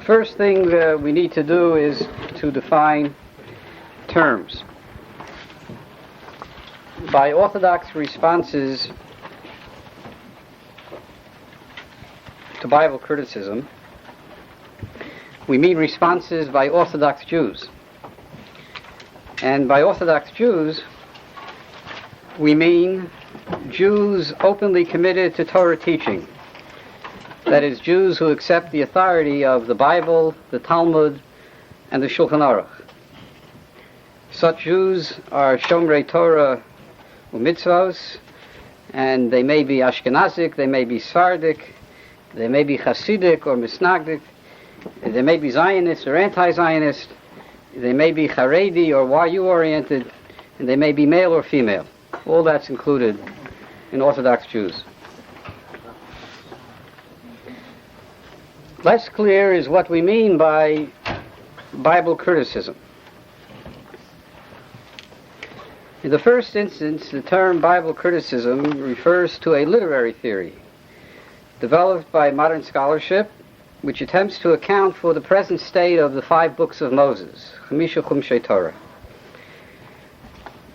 first thing we need to do is to define terms. By Orthodox responses to Bible criticism, we mean responses by Orthodox Jews. And by Orthodox Jews, we mean Jews openly committed to Torah teaching. That is, Jews who accept the authority of the Bible, the Talmud, and the Shulchan Aruch. Such Jews are Shomrei Torah u'mitzvos, and they may be Ashkenazic, they may be Sephardic, they may be Hasidic or Misnagdic, they may be Zionist or anti-Zionist, they may be Haredi or YU-oriented, and they may be male or female. All that's included in Orthodox Jews. Less clear is what we mean by Bible criticism. In the first instance, the term Bible criticism refers to a literary theory developed by modern scholarship, which attempts to account for the present state of the 5 books of Moses, Chamisha Chumshei Torah.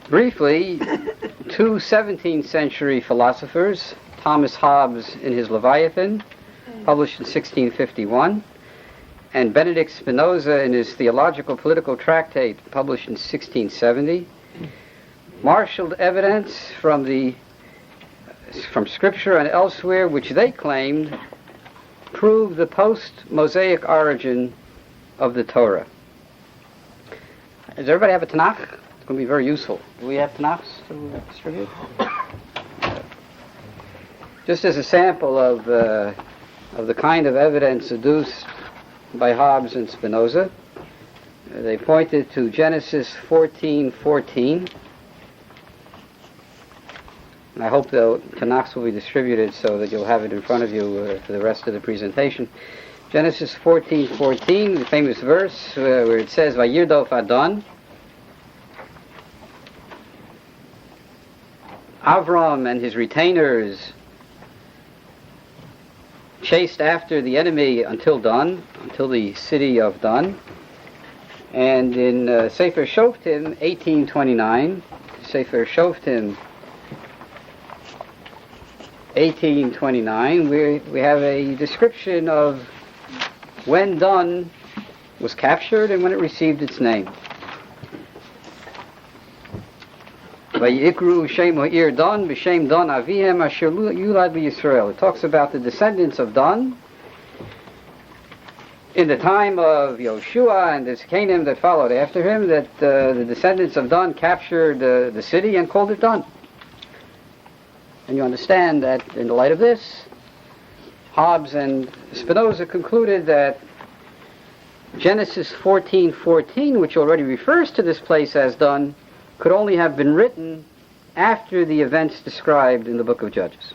Briefly, 2 17th century philosophers, Thomas Hobbes in his Leviathan, published in 1651, and Benedict Spinoza in his Theological Political Tractate, published in 1670, marshaled evidence from Scripture and elsewhere which they claimed proved the post-Mosaic origin of the Torah. Does everybody have a Tanakh? It's going to be very useful. Do we have Tanakhs to distribute? Just as a sample of the kind of evidence adduced by Hobbes and Spinoza, they pointed to Genesis 14:14. And I hope the Tanakhs will be distributed so that you'll have it in front of you for the rest of the presentation. Genesis 14:14, the famous verse where it says, "Vayirdof Adon." Avram and his retainers chased after the enemy until Dan, until the city of Dan. And in Sefer Shoftim 18:29, Sefer Shoftim 18:29, we have a description of when Dan was captured and when it received its name. Vayikru Shem Ha'ir Dan b'Shem Dan Avihem Asher Yulad b'Yisrael. It talks about the descendants of Dan in the time of Yoshua and the Canaan that followed after him, that the descendants of Dan captured the city and called it Dan. And you understand that in the light of this, Hobbes and Spinoza concluded that Genesis 14:14, which already refers to this place as Dan, could only have been written after the events described in the book of Judges.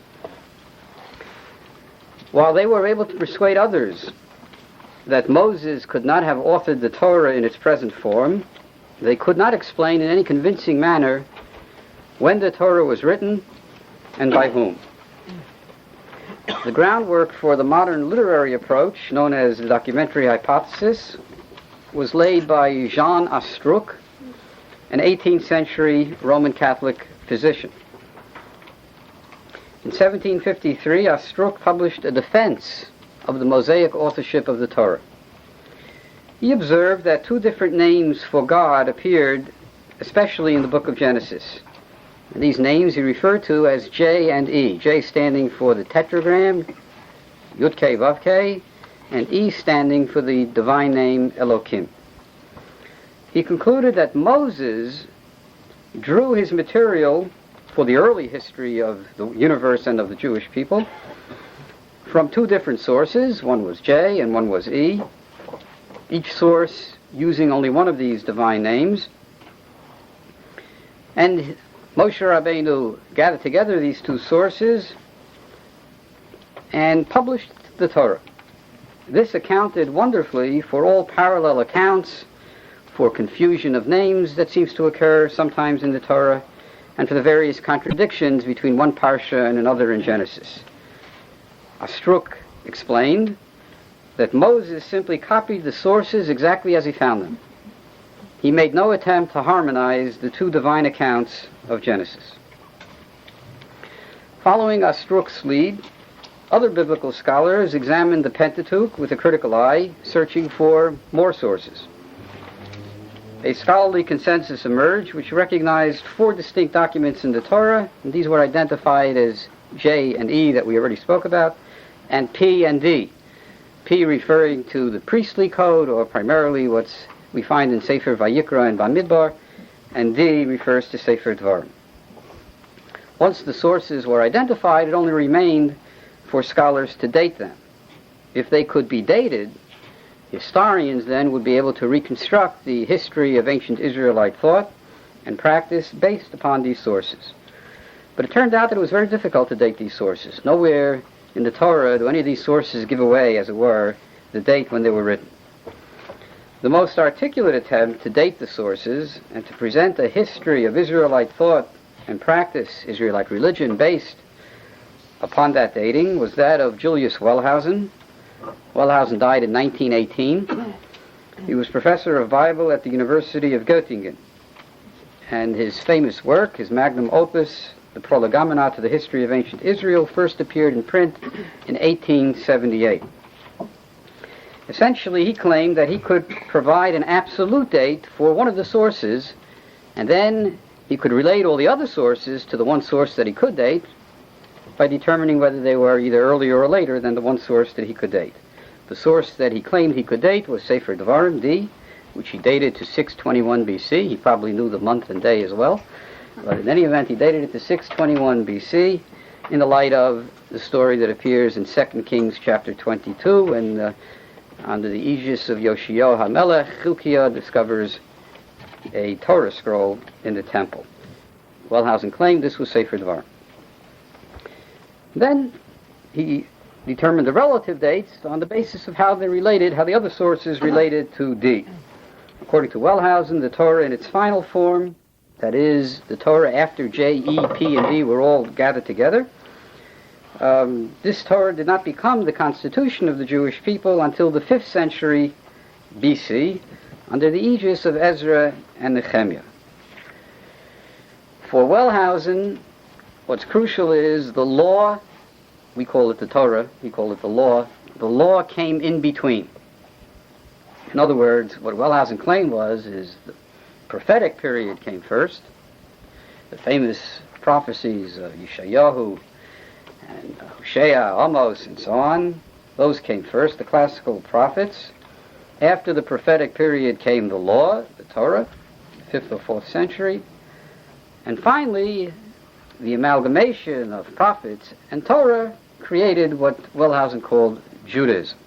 While they were able to persuade others that Moses could not have authored the Torah in its present form, they could not explain in any convincing manner when the Torah was written and by whom. The groundwork for the modern literary approach, known as the documentary hypothesis, was laid by Jean Astruc, an 18th century Roman Catholic physician. In 1753, Astruc published a defense of the Mosaic authorship of the Torah. He observed that 2 different names for God appeared, especially in the book of Genesis. And these names he referred to as J and E, J standing for the tetragram, Yud-Kei Vav-Kei, and E standing for the divine name Elohim. He concluded that Moses drew his material for the early history of the universe and of the Jewish people from 2 different sources. One was J and one was E, each source using only one of these divine names. And Moshe Rabbeinu gathered together these 2 sources and published the Torah. This accounted wonderfully for all parallel accounts, for confusion of names that seems to occur sometimes in the Torah, and for the various contradictions between one parsha and another in Genesis. Astruc explained that Moses simply copied the sources exactly as he found them. He made no attempt to harmonize the two divine accounts of Genesis. Following Astruc's lead, other biblical scholars examined the Pentateuch with a critical eye, searching for more sources. A scholarly consensus emerged which recognized 4 distinct documents in the Torah, and these were identified as J and E that we already spoke about, and P and D. P referring to the priestly code, or primarily what we find in Sefer Vayikra and Bamidbar, and D refers to Sefer Dvarim. Once the sources were identified, it only remained for scholars to date them. If they could be dated, historians then would be able to reconstruct the history of ancient Israelite thought and practice based upon these sources. But it turned out that it was very difficult to date these sources. Nowhere in the Torah do any of these sources give away, as it were, the date when they were written. The most articulate attempt to date the sources and to present a history of Israelite thought and practice, Israelite religion, based upon that dating was that of Julius Wellhausen. Wellhausen died in 1918. He was professor of Bible at the University of Göttingen. And his famous work, his magnum opus, the Prolegomena to the History of Ancient Israel, first appeared in print in 1878. Essentially, he claimed that he could provide an absolute date for one of the sources, and then he could relate all the other sources to the one source that he could date by determining whether they were either earlier or later than the one source that he could date. The source that he claimed he could date was Sefer Devarim, D, which he dated to 621 BC. He probably knew the month and day as well. But in any event, he dated it to 621 BC in the light of the story that appears in 2 Kings chapter 22, when under the aegis of Yoshio HaMelech, Hilkiah discovers a Torah scroll in the temple. Wellhausen claimed this was Sefer Devarim. Then he determined the relative dates on the basis of how they related, how the other sources related to D. According to Wellhausen, the Torah in its final form, that is, the Torah after J, E, P, and D were all gathered together, this Torah did not become the constitution of the Jewish people until the 5th century BC, under the aegis of Ezra and Nehemiah. For Wellhausen, what's crucial is the law. We call it the Torah, we call it the law. The law came in between. In other words, what Wellhausen claimed is the prophetic period came first. The famous prophecies of Yeshayahu and Hosea, Amos, and so on, those came first, the classical prophets. After the prophetic period came the law, the Torah, 5th or 4th century. And finally, the amalgamation of prophets and Torah created what Wellhausen called Judaism.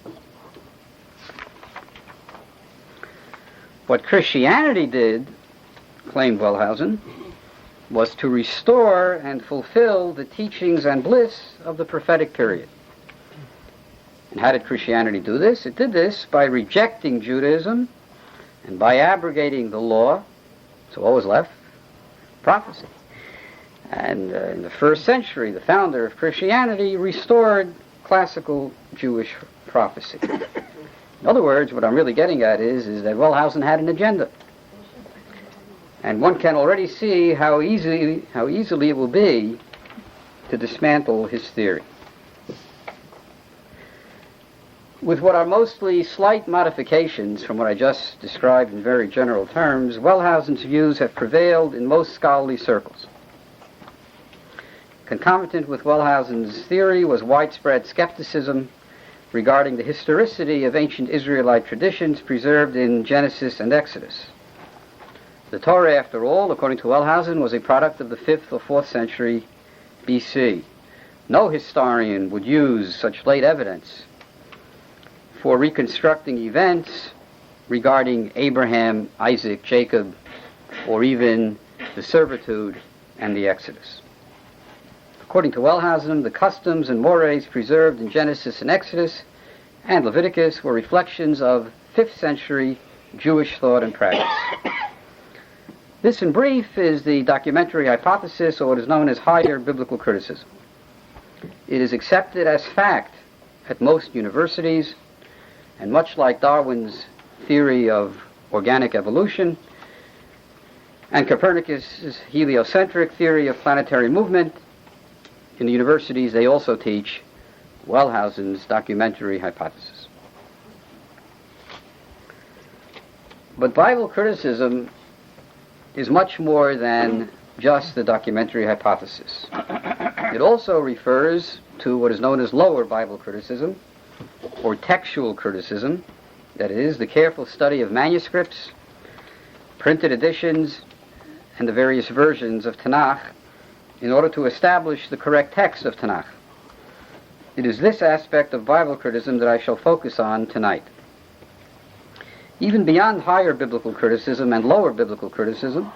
What Christianity did, claimed Wellhausen, was to restore and fulfill the teachings and bliss of the prophetic period. And how did Christianity do this? It did this by rejecting Judaism and by abrogating the law. So what was left? Prophecy. And in the 1st century, the founder of Christianity restored classical Jewish prophecy. In other words, what I'm really getting at is that Wellhausen had an agenda. And one can already see how easily it will be to dismantle his theory. With what are mostly slight modifications from what I just described in very general terms, Wellhausen's views have prevailed in most scholarly circles. Concomitant with Wellhausen's theory was widespread skepticism regarding the historicity of ancient Israelite traditions preserved in Genesis and Exodus. The Torah, after all, according to Wellhausen, was a product of the 5th or 4th century BC. No historian would use such late evidence for reconstructing events regarding Abraham, Isaac, Jacob, or even the servitude and the Exodus. According to Wellhausen, the customs and mores preserved in Genesis and Exodus and Leviticus were reflections of 5th century Jewish thought and practice. This, in brief, is the documentary hypothesis, or what is known as higher biblical criticism. It is accepted as fact at most universities, And much like Darwin's theory of organic evolution and Copernicus' heliocentric theory of planetary movement, in the universities they also teach Wellhausen's documentary hypothesis. But Bible criticism is much more than just the documentary hypothesis. It also refers to what is known as lower Bible criticism, or textual criticism, that is, the careful study of manuscripts, printed editions, and the various versions of Tanakh in order to establish the correct text of Tanakh. It is this aspect of Bible criticism that I shall focus on tonight. Even beyond higher biblical criticism and lower biblical criticism,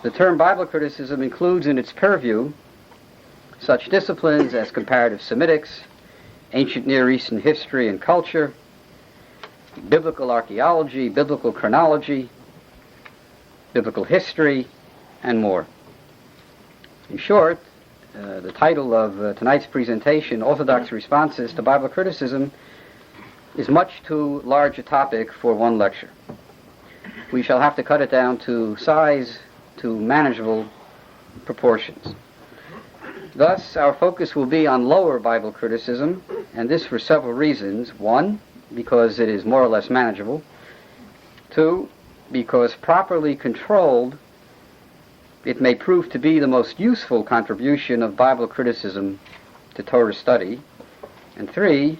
the term Bible criticism includes in its purview such disciplines as comparative Semitics, ancient Near Eastern history and culture, biblical archaeology, biblical chronology, biblical history, and more. In short, the title of tonight's presentation, Orthodox Responses to Bible Criticism, is much too large a topic for one lecture. We shall have to cut it down to size, to manageable proportions. Thus, our focus will be on lower Bible criticism, and this for several reasons. One, because it is more or less manageable. Two, because properly controlled, it may prove to be the most useful contribution of Bible criticism to Torah study. And three,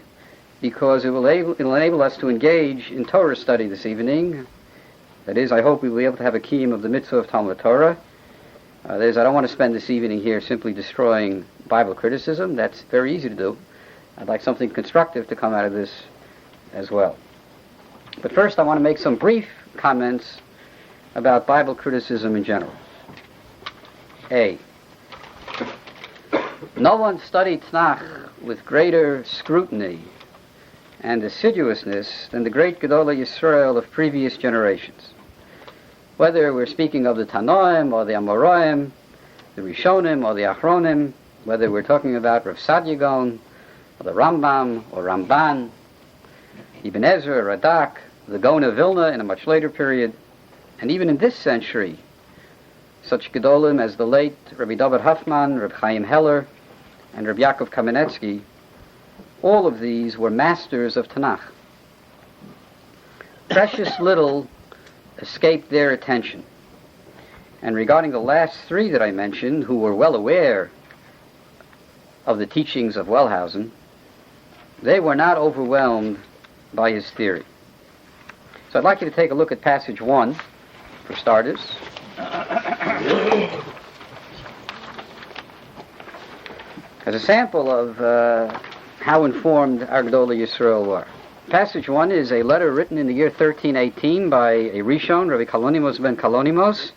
because it will enable us to engage in Torah study this evening. That is, I hope we will be able to have a kiyum of the mitzvah of Talmud Torah. That is, I don't want to spend this evening here simply destroying Bible criticism. That's very easy to do. I'd like something constructive to come out of this as well. But first I want to make some brief comments about Bible criticism in general. A. No one studied Tanakh with greater scrutiny and assiduousness than the great Gedolei Yisrael of previous generations. Whether we're speaking of the Tanoim or the Amoraim, the Rishonim or the Achronim, whether we're talking about Rav Sadia Gaon, or the Rambam or Ramban, Ibn Ezra, Radak, the Gaon of Vilna in a much later period, and even in this century, such Gedolim as the late Rabbi David Huffman, Rabbi Chaim Heller, and Rabbi Yaakov Kamenetsky, all of these were masters of Tanakh. Precious little escaped their attention. And regarding the last three that I mentioned, who were well aware of the teachings of Wellhausen, they were not overwhelmed by his theory. So I'd like you to take a look at passage 1, for starters. As a sample of how informed our Gedolei Yisrael were. Passage 1 is a letter written in the year 1318 by a Rishon, Rabbi Kalonimos ben Kalonimos.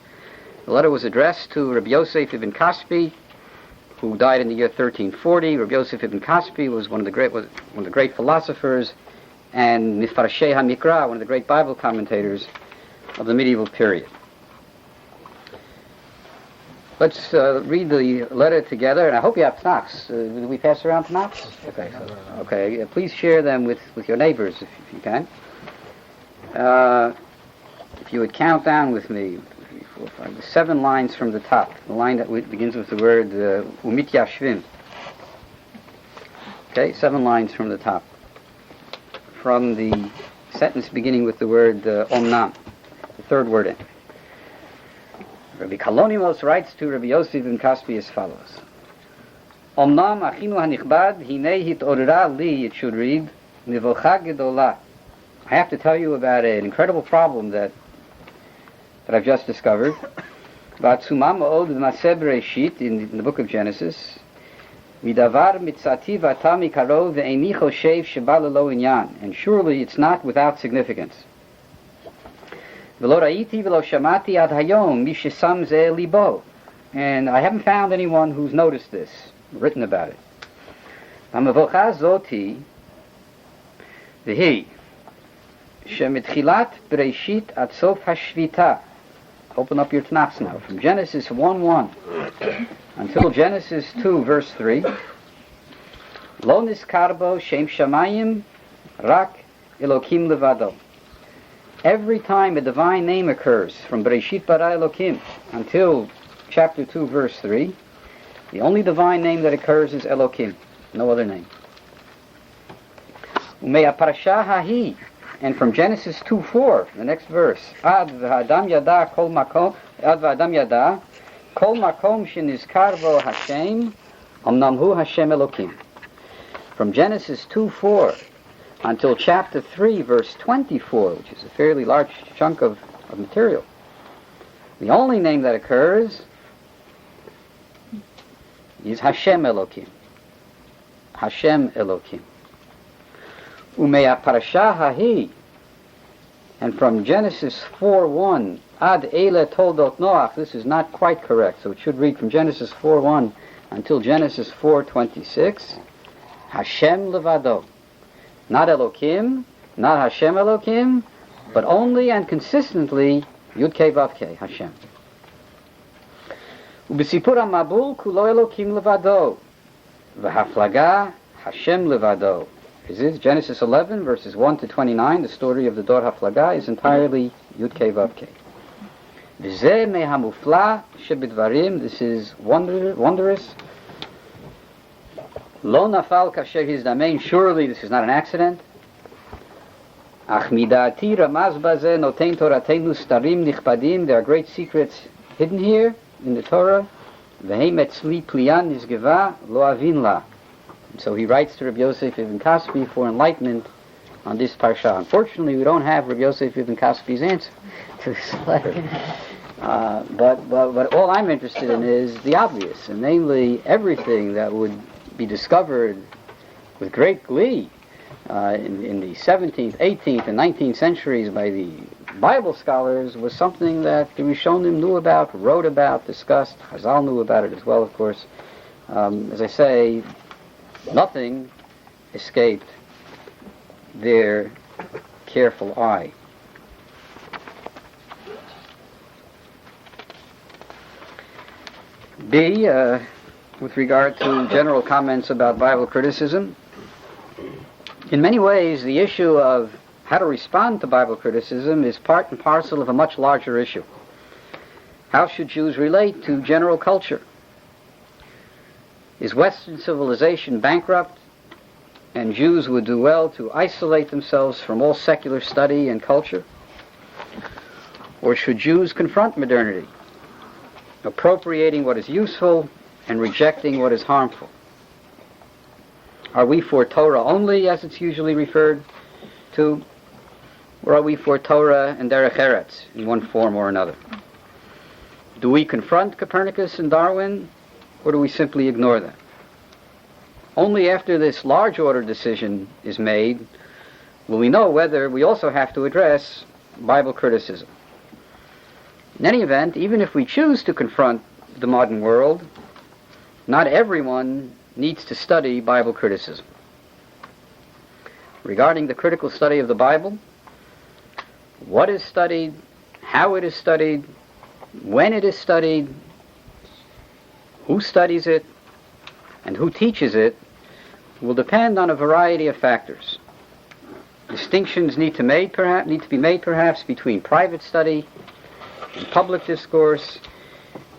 The letter was addressed to Rabbi Yosef ibn Kaspi, who died in the year 1340. Rabbi Yosef ibn Kaspi was one of the great philosophers and Mifarshei HaMikra, one of the great Bible commentators of the medieval period. Let's read the letter together, and I hope you have Tanachs. Do we pass around Tanachs? Okay. Please share them with your neighbors if you can. If you would count down with me, 3, 4, 5, 7 lines from the top. The line that begins with the word Umit Yashvim. Okay, 7 lines from the top. From the sentence beginning with the word Omnam, the third word in. Rabbi Kalonimos writes to Rabbi Yosef ibn Kaspi as follows. Omnam achinu hanichbad, hine hit'orera li, it should read, nivocha gedola. I have to tell you about an incredible problem that I've just discovered. V'atzuma ma'od v'maseh Bereshit, in the book of Genesis, midavar mitzati v'ata mikaro ve'eni choshev sheba lelo inyan. And surely it's not without significance. V'lo ra'iti v'lo shamati ad hayom mi shesam zeh libo. And I haven't found anyone who's noticed this, written about it. Ha'mavocha zoti v'hi shemitchilat Bereshit ad sof hashvita. Open up your Tanakh now. From Genesis 1:1 until Genesis 2, verse 3. Lo niskarbo shem shamayim Rak Elokim Levado. Every time a divine name occurs from Bereshit bara Elokim until chapter 2, verse 3, the only divine name that occurs is Elokim, no other name. Umei parasha hahi, and from Genesis 2:4, the next verse, Ad v'Adam yada kol makom, Ad v'Adam yada kol makom shenizkar bo Hashem, omnam hu Hashem Elokim. From Genesis 2:4 until chapter 3, verse 24, which is a fairly large chunk of material, the only name that occurs is Hashem Elokim. Hashem Elokim. Umei parasha hahi, and from Genesis 4:1 ad ele toldot Noach, this is not quite correct, so it should read from Genesis 4:1 until Genesis 4:26, Hashem levado. Not Elokim, not Hashem Elokim, but only and consistently Yud Kei Vav Kei, Hashem. Ubesipur HaMabul kulo Elokim levado, v'haflaga Hashem levado. This is Genesis 11, verses 1 to 29. The story of the Dor Haflaga is entirely Yud Kei Vav Kei. V'zeh mehamufla shebidvarim. This is wondrous. Lo nafal kasher hizdamein. Surely this is not an accident. Ach midati ramaz bazeh notein toratenu starim nichpadim. There are great secrets hidden here in the Torah. V'heim etzli pliyan nizgeva lo avin la. So he writes to Rabbi Yosef ibn Kaspi for enlightenment on this parsha. Unfortunately, we don't have Rabbi Yosef ibn Kaspi's answer to this letter. But all I'm interested in is the obvious, and namely everything that would be discovered with great glee in the 17th, 18th, and 19th centuries by the Bible scholars was something that the Rishonim knew about, wrote about, discussed. Chazal knew about it as well, of course. As I say, nothing escaped their careful eye. B, with regard to general comments about Bible criticism, in many ways the issue of how to respond to Bible criticism is part and parcel of a much larger issue. How should Jews relate to general culture? Is Western civilization bankrupt, and Jews would do well to isolate themselves from all secular study and culture? Or should Jews confront modernity, appropriating what is useful and rejecting what is harmful? Are we for Torah only, as it's usually referred to, or are we for Torah and Derech Eretz in one form or another? Do we confront Copernicus and Darwin, or do we simply ignore them? Only after this large order decision is made will we know whether we also have to address Bible criticism. In any event, even if we choose to confront the modern world, not everyone needs to study Bible criticism. Regarding the critical study of the Bible, what is studied, how it is studied, when it is studied, who studies it, and who teaches it, will depend on a variety of factors. Distinctions need to be made perhaps between private study and public discourse,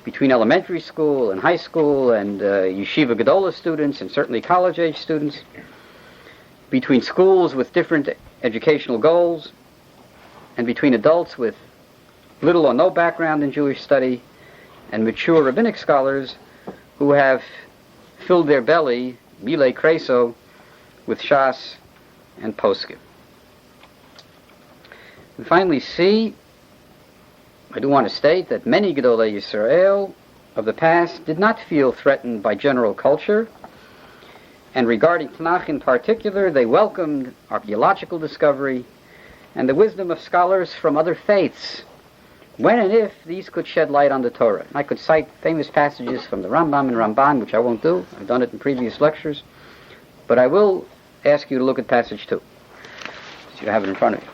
between elementary school and high school and yeshiva gedola students and certainly college-age students, between schools with different educational goals, and between adults with little or no background in Jewish study and mature rabbinic scholars who have filled their belly, milei kreso, with Shas and Poskim. And finally, C, I do want to state that many Gedolei Yisrael of the past did not feel threatened by general culture, and regarding Tanakh in particular, they welcomed archaeological discovery and the wisdom of scholars from other faiths, when and if these could shed light on the Torah. I could cite famous passages from the Rambam and Ramban, which I won't do. I've done it in previous lectures. But I will ask you to look at passage 2, so you have it in front of you.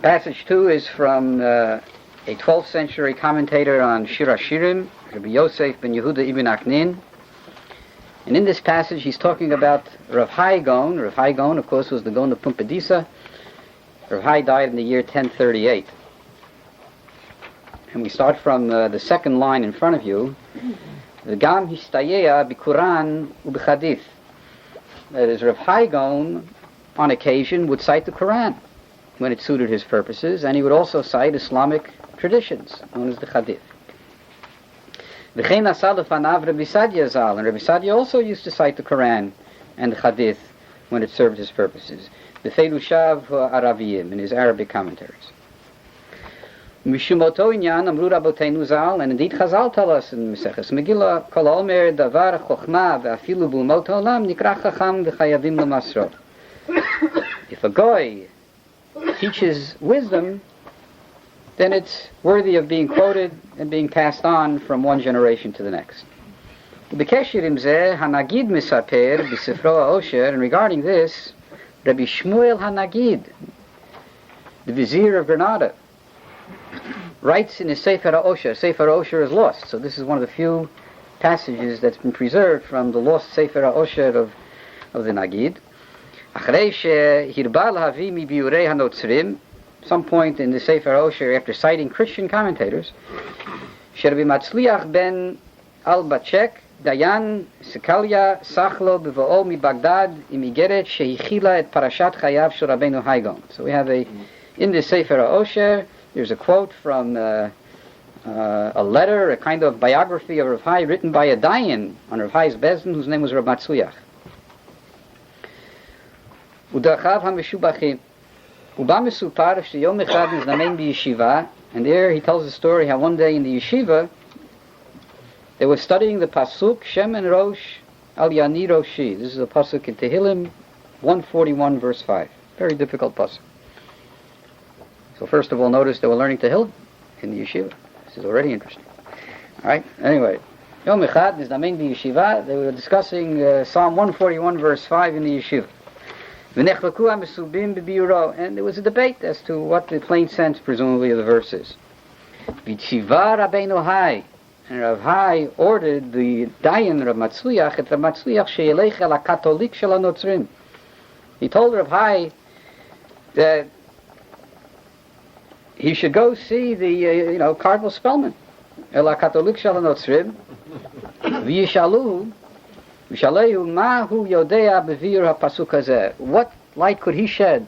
Passage 2 is from a 12th century commentator on Shir HaShirim, Rabbi Yosef ben Yehuda ibn Aknin. And in this passage, he's talking about Rav Hai Gaon. Rav Hai Gaon, of course, was the Gaon of Pumbedisa. Rav Hai died in the year 1038. And we start from the second line in front of you. V'gam histayeya b'Quran u'b'chadith. That is, Rav Hai Gaon, on occasion, would cite the Quran when it suited his purposes, and he would also cite Islamic traditions, known as the Hadith. V'chein asa lefanav Rabbi Sadia Zal, and Rabbi Sadia also used to cite the Quran and the Hadith when it served his purposes. B'feilushav Araviyim, in his Arabic commentaries. Mishumoto inyan amru Rabboteinu Zal, and indeed Chazal tell us in Meseches Megillah, kol omer davar chochma ve'afilu b'umot ha'olam nikra chacham v'chayavim l'masro. If a goy teaches wisdom, then it's worthy of being quoted and being passed on from one generation to the next. B'keshir im zeh hanagid misaper b'sifro ha'osher, and regarding this, Rabbi Shmuel Hanagid, the vizier of Granada, writes in his Sefer HaOsher. Sefer HaOsher is lost, so this is one of the few passages that's been preserved from the lost Sefer HaOsher of the Nagid. Some point in the Sefer HaOsher, after citing Christian commentators, Rabbi Matzliach ben al-Bachek, Dayan Sekalia Sachlo B'Vo'o Mi Baghdad Imigeret Shehichila et Parashat Chayav Shel Rabbeinu Hai Gaon. So we have in the Sefer HaOsher, there's a quote from a letter, a kind of biography of Rav Hai written by a Dayan on Rav Hai's Bezdin, whose name was Rav Matzliach. Udachav HaMeshubachim Uba Mesupar Sheyom Echad Niznamein B'Yeshiva, and there he tells the story how one day in the yeshiva they were studying the pasuk Shem and Rosh Al Yani Roshi. This is a pasuk in Tehillim 141 verse 5. Very difficult pasuk. So first of all, notice they were learning Tehillim in the yeshiva. This is already interesting. All right. Anyway, Yom Echad Niznamein B'Yeshiva. They were discussing Psalm 141 verse 5 in the yeshiva. And there was a debate as to what the plain sense, presumably, of the verse is. V'tziva Rabbeinu Hai, and Rav Hai ordered the Dayan Rav Matzliach, et Rav Matzliach she'elech el HaKatolik shel HaNotzrim. He told Rav Hai that he should go see the Cardinal Spellman, el HaKatolik shel HaNotzrim, v'yishaluhu. What light could he shed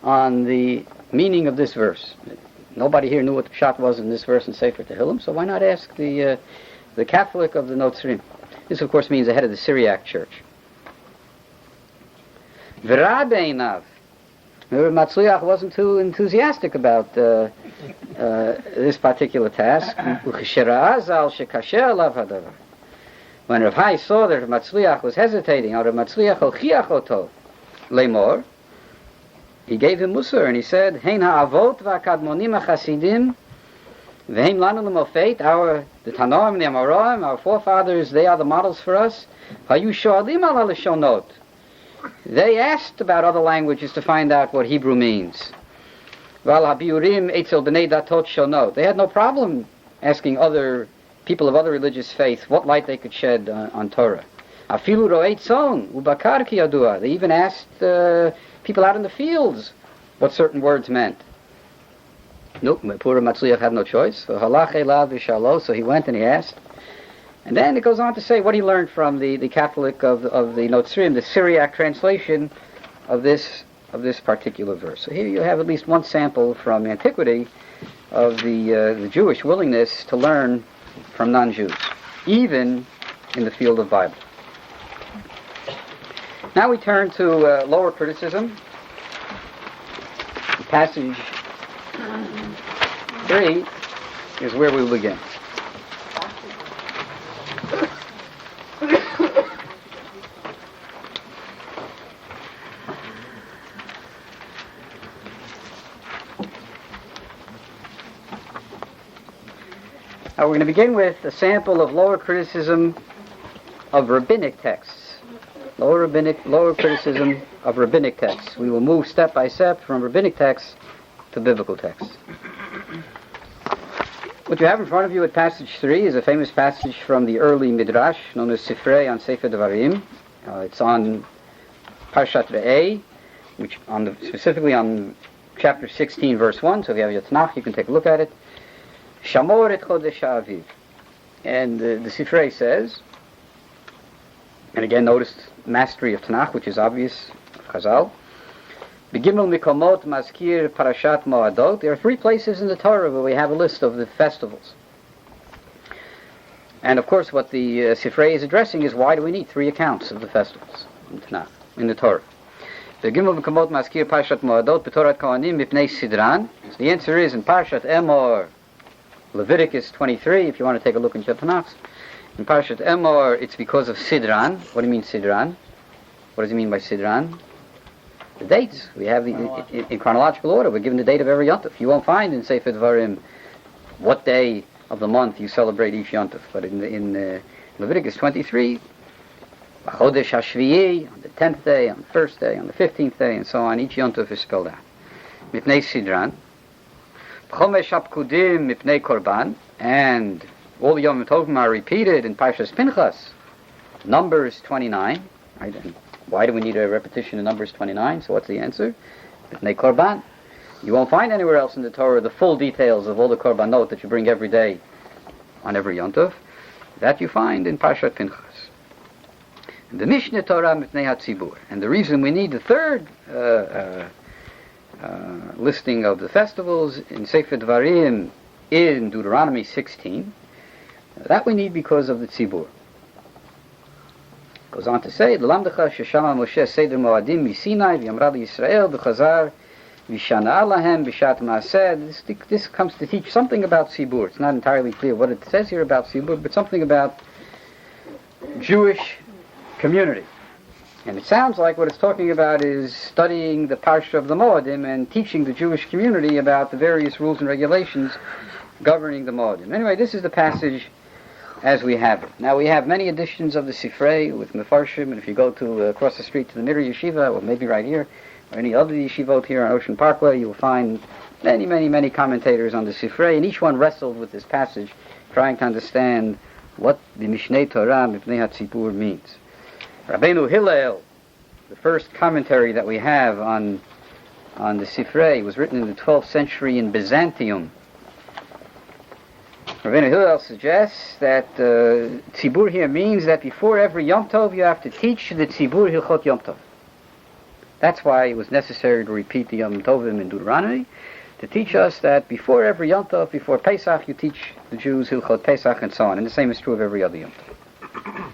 on the meaning of this verse? Nobody here knew what the pshat was in this verse in Sefer Tehillim, so why not ask the Catholic of the Notzrim? This, of course, means the head of the Syriac Church. V'rabeinav. Matzliach wasn't too enthusiastic about this particular task. When Rav Hai saw that Rav Matzliach was hesitating, Rav Matzliach hochiach oto lemor, he gave him musar and he said, Hein ha'avot v'akadmonim ha'chasidim v'heim lanu l'mofet, the Tanoim, the Amoraim, our forefathers, they are the models for us. Hayu sho'alim al ha'leshonot. They asked about other languages to find out what Hebrew means. V'al ha'biurim etzel b'nei datot shonot. They had no problem asking other people of other religious faiths what light they could shed on Torah. Afilu ro'eit zon ubakar ki yadua. They even asked people out in the fields what certain words meant. Nope, poor Matzliach had no choice. So halach elav v'shalo. So he went and he asked. And then it goes on to say what he learned from the Catholic of the Notzrim, the Syriac translation of this particular verse. So here you have at least one sample from antiquity of the Jewish willingness to learn from non-Jews, even in the field of Bible. Now we turn to lower criticism. Passage 3 is where we will begin. Now we're going to begin with a sample of lower criticism of rabbinic texts. Lower criticism of rabbinic texts. We will move step by step from rabbinic texts to biblical texts. What you have in front of you at passage 3 is a famous passage from the early Midrash, known as Sifrei on Sefer Devarim. It's on Parshat Re'eh, which specifically on chapter 16, verse 1. So if you have your Tanakh, you can take a look at it. Shamor et Chodesh Ha'aviv. And the Sifrei says, and again notice mastery of Tanakh, which is obvious of Chazal. Begimel Mikomot Maskir Parashat Moadot. There are 3 places in the Torah where we have a list of the festivals. And of course what the Sifrei is addressing is, why do we need 3 accounts of the festivals in Tanakh, in the Torah? Begimel Mikomot Maskir Parashat Moadot B'Torat Kohanim Mipnei Sidran. So the answer is in Parshat Emor, Leviticus 23, if you want to take a look in Tanakh. In Parshat Emor, it's because of Sidran. What do you mean Sidran? What does he mean by Sidran? The dates. We have in chronological order. We're given the date of every Yontif. You won't find in Sefer Devarim what day of the month you celebrate each Yontif. But in Leviticus 23, Chodesh HaShvi'i, on the 10th day, on the 1st day, on the 15th day, and so on, each Yontif is spelled out. Mipnei Sidran. Chomesh HaPkudim Mipnei Korban. And all the Yom Tovim are repeated in Parshas Pinchas. Numbers 29. Right? And why do we need a repetition of Numbers 29? So what's the answer? Mipnei Korban. You won't find anywhere else in the Torah the full details of all the Korbanot that you bring every day on every Yontif. That you find in Parshat Pinchas. And the Mishneh Torah Mipnei HaTzibur. And the reason we need the third listing of the festivals in Sefer Devarim in Deuteronomy 16, that we need because of the Tzibur. Goes on to say, L'lamdecha sheshama Moshe seder moadim misinai v'yamra Yisrael b'chazar v'shana lahem b'shat maaseh. This comes to teach something about Tzibur. It's not entirely clear what it says here about Tzibur, but something about Jewish community. And it sounds like what it's talking about is studying the Parsha of the Moadim and teaching the Jewish community about the various rules and regulations governing the Moadim. Anyway, this is the passage as we have it. Now, we have many editions of the Sifrei with Mefarshim, and if you go to across the street to the Mir Yeshiva, or maybe right here, or any other yeshivot here on Ocean Parkway, you will find many commentators on the Sifrei, and each one wrestled with this passage, trying to understand what the Mishneh Torah Mipnei HaTzibur means. Rabbeinu Hillel, the first commentary that we have on the Sifrei, was written in the 12th century in Byzantium. Rabbeinu Hillel suggests that Tzibur here means that before every Yom Tov you have to teach the Tzibur Hilchot Yom Tov. That's why it was necessary to repeat the Yom Tovim in Deuteronomy, to teach us that before every Yom Tov, before Pesach, you teach the Jews Hilchot Pesach and so on. And the same is true of every other Yom Tov.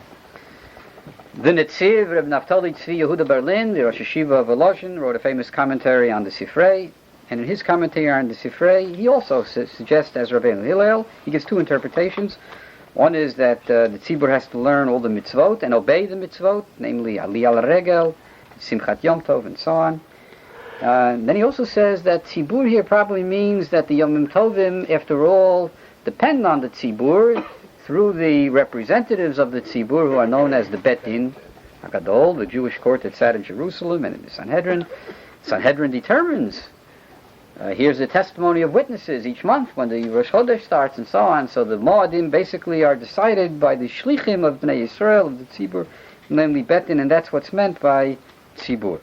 The Netziv, Reb Naftali Tzvi Yehuda Berlin, the Rosh Yeshiva of Volozhin, wrote a famous commentary on the Sifrei, and in his commentary on the Sifrei, he also suggests, as Rabbeinu Hillel, he gives 2 interpretations. One is that the Tzibur has to learn all the mitzvot and obey the mitzvot, namely Aliyah al-Regel, Simchat Yom Tov, and so on. Then he also says that Tzibur here probably means that the Yom Tovim, after all, depend on the Tzibur through the representatives of the Tzibur, who are known as the Bet Din HaGadol, the Jewish court that sat in Jerusalem and in the Sanhedrin. Sanhedrin determines. Here's the testimony of witnesses each month when the Rosh Chodesh starts and so on. So the Moadim basically are decided by the Shlichim of Bnei Yisrael, of the Tzibur, namely Bet Din, and that's what's meant by Tzibur.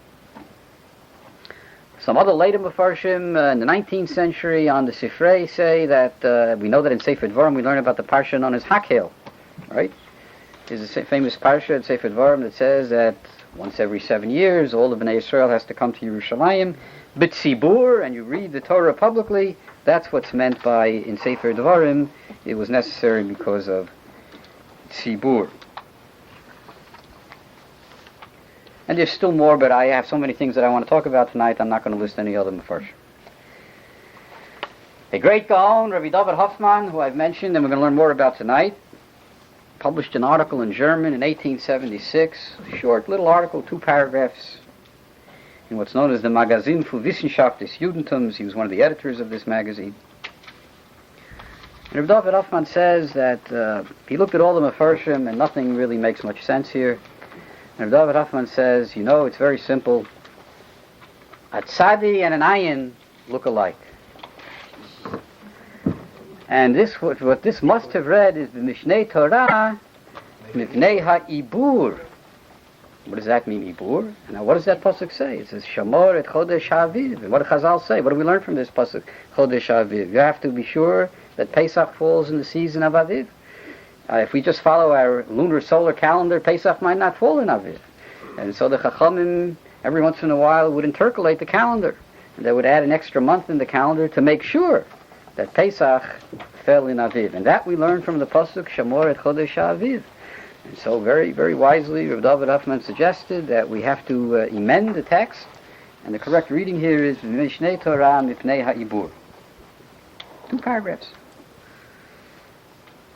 Some other later Mefarshim in the 19th century on the Sifrei say that we know that in Sefer Dvarim we learn about the parsha known as Hakhel, right? There's a famous parsha in Sefer Dvarim that says that once every 7 years all of Bnei Yisrael has to come to Yerushalayim, B'tzibur, and you read the Torah publicly. That's what's meant by, in Sefer Dvarim, it was necessary because of Tzibur. And there's still more, but I have so many things that I want to talk about tonight, I'm not going to list any of them first. A great Gaon, Rabbi David Hoffman, who I've mentioned and we're going to learn more about tonight, published an article in German in 1876, a short little article, 2 paragraphs, in what's known as the Magazin für Wissenschaft des Judentums. He was one of the editors of this magazine. And Rabbi David Hoffman says that he looked at all the Mefarshim and nothing really makes much sense here. And David Hoffman says, it's very simple. A tzadi and an ayin look alike. And what this must have read is the Mishneh Torah, Mipnei HaIbur. What does that mean, Ibur? Now, what does that pasuk say? It says, Shamor et Chodesh HaAviv. And what does Chazal say? What do we learn from this pasuk, Chodesh HaAviv? You have to be sure that Pesach falls in the season of Aviv. If we just follow our lunar solar calendar, Pesach might not fall in Aviv. And so the Chachamim, every once in a while, would intercalate the calendar. And they would add an extra month in the calendar to make sure that Pesach fell in Aviv. And that we learn from the pasuk, Shamor et Chodesh HaAviv. And so very, very wisely, Rav David Huffman suggested that we have to amend the text. And the correct reading here is Mishneh Torah Mipnei HaIbur. 2 paragraphs.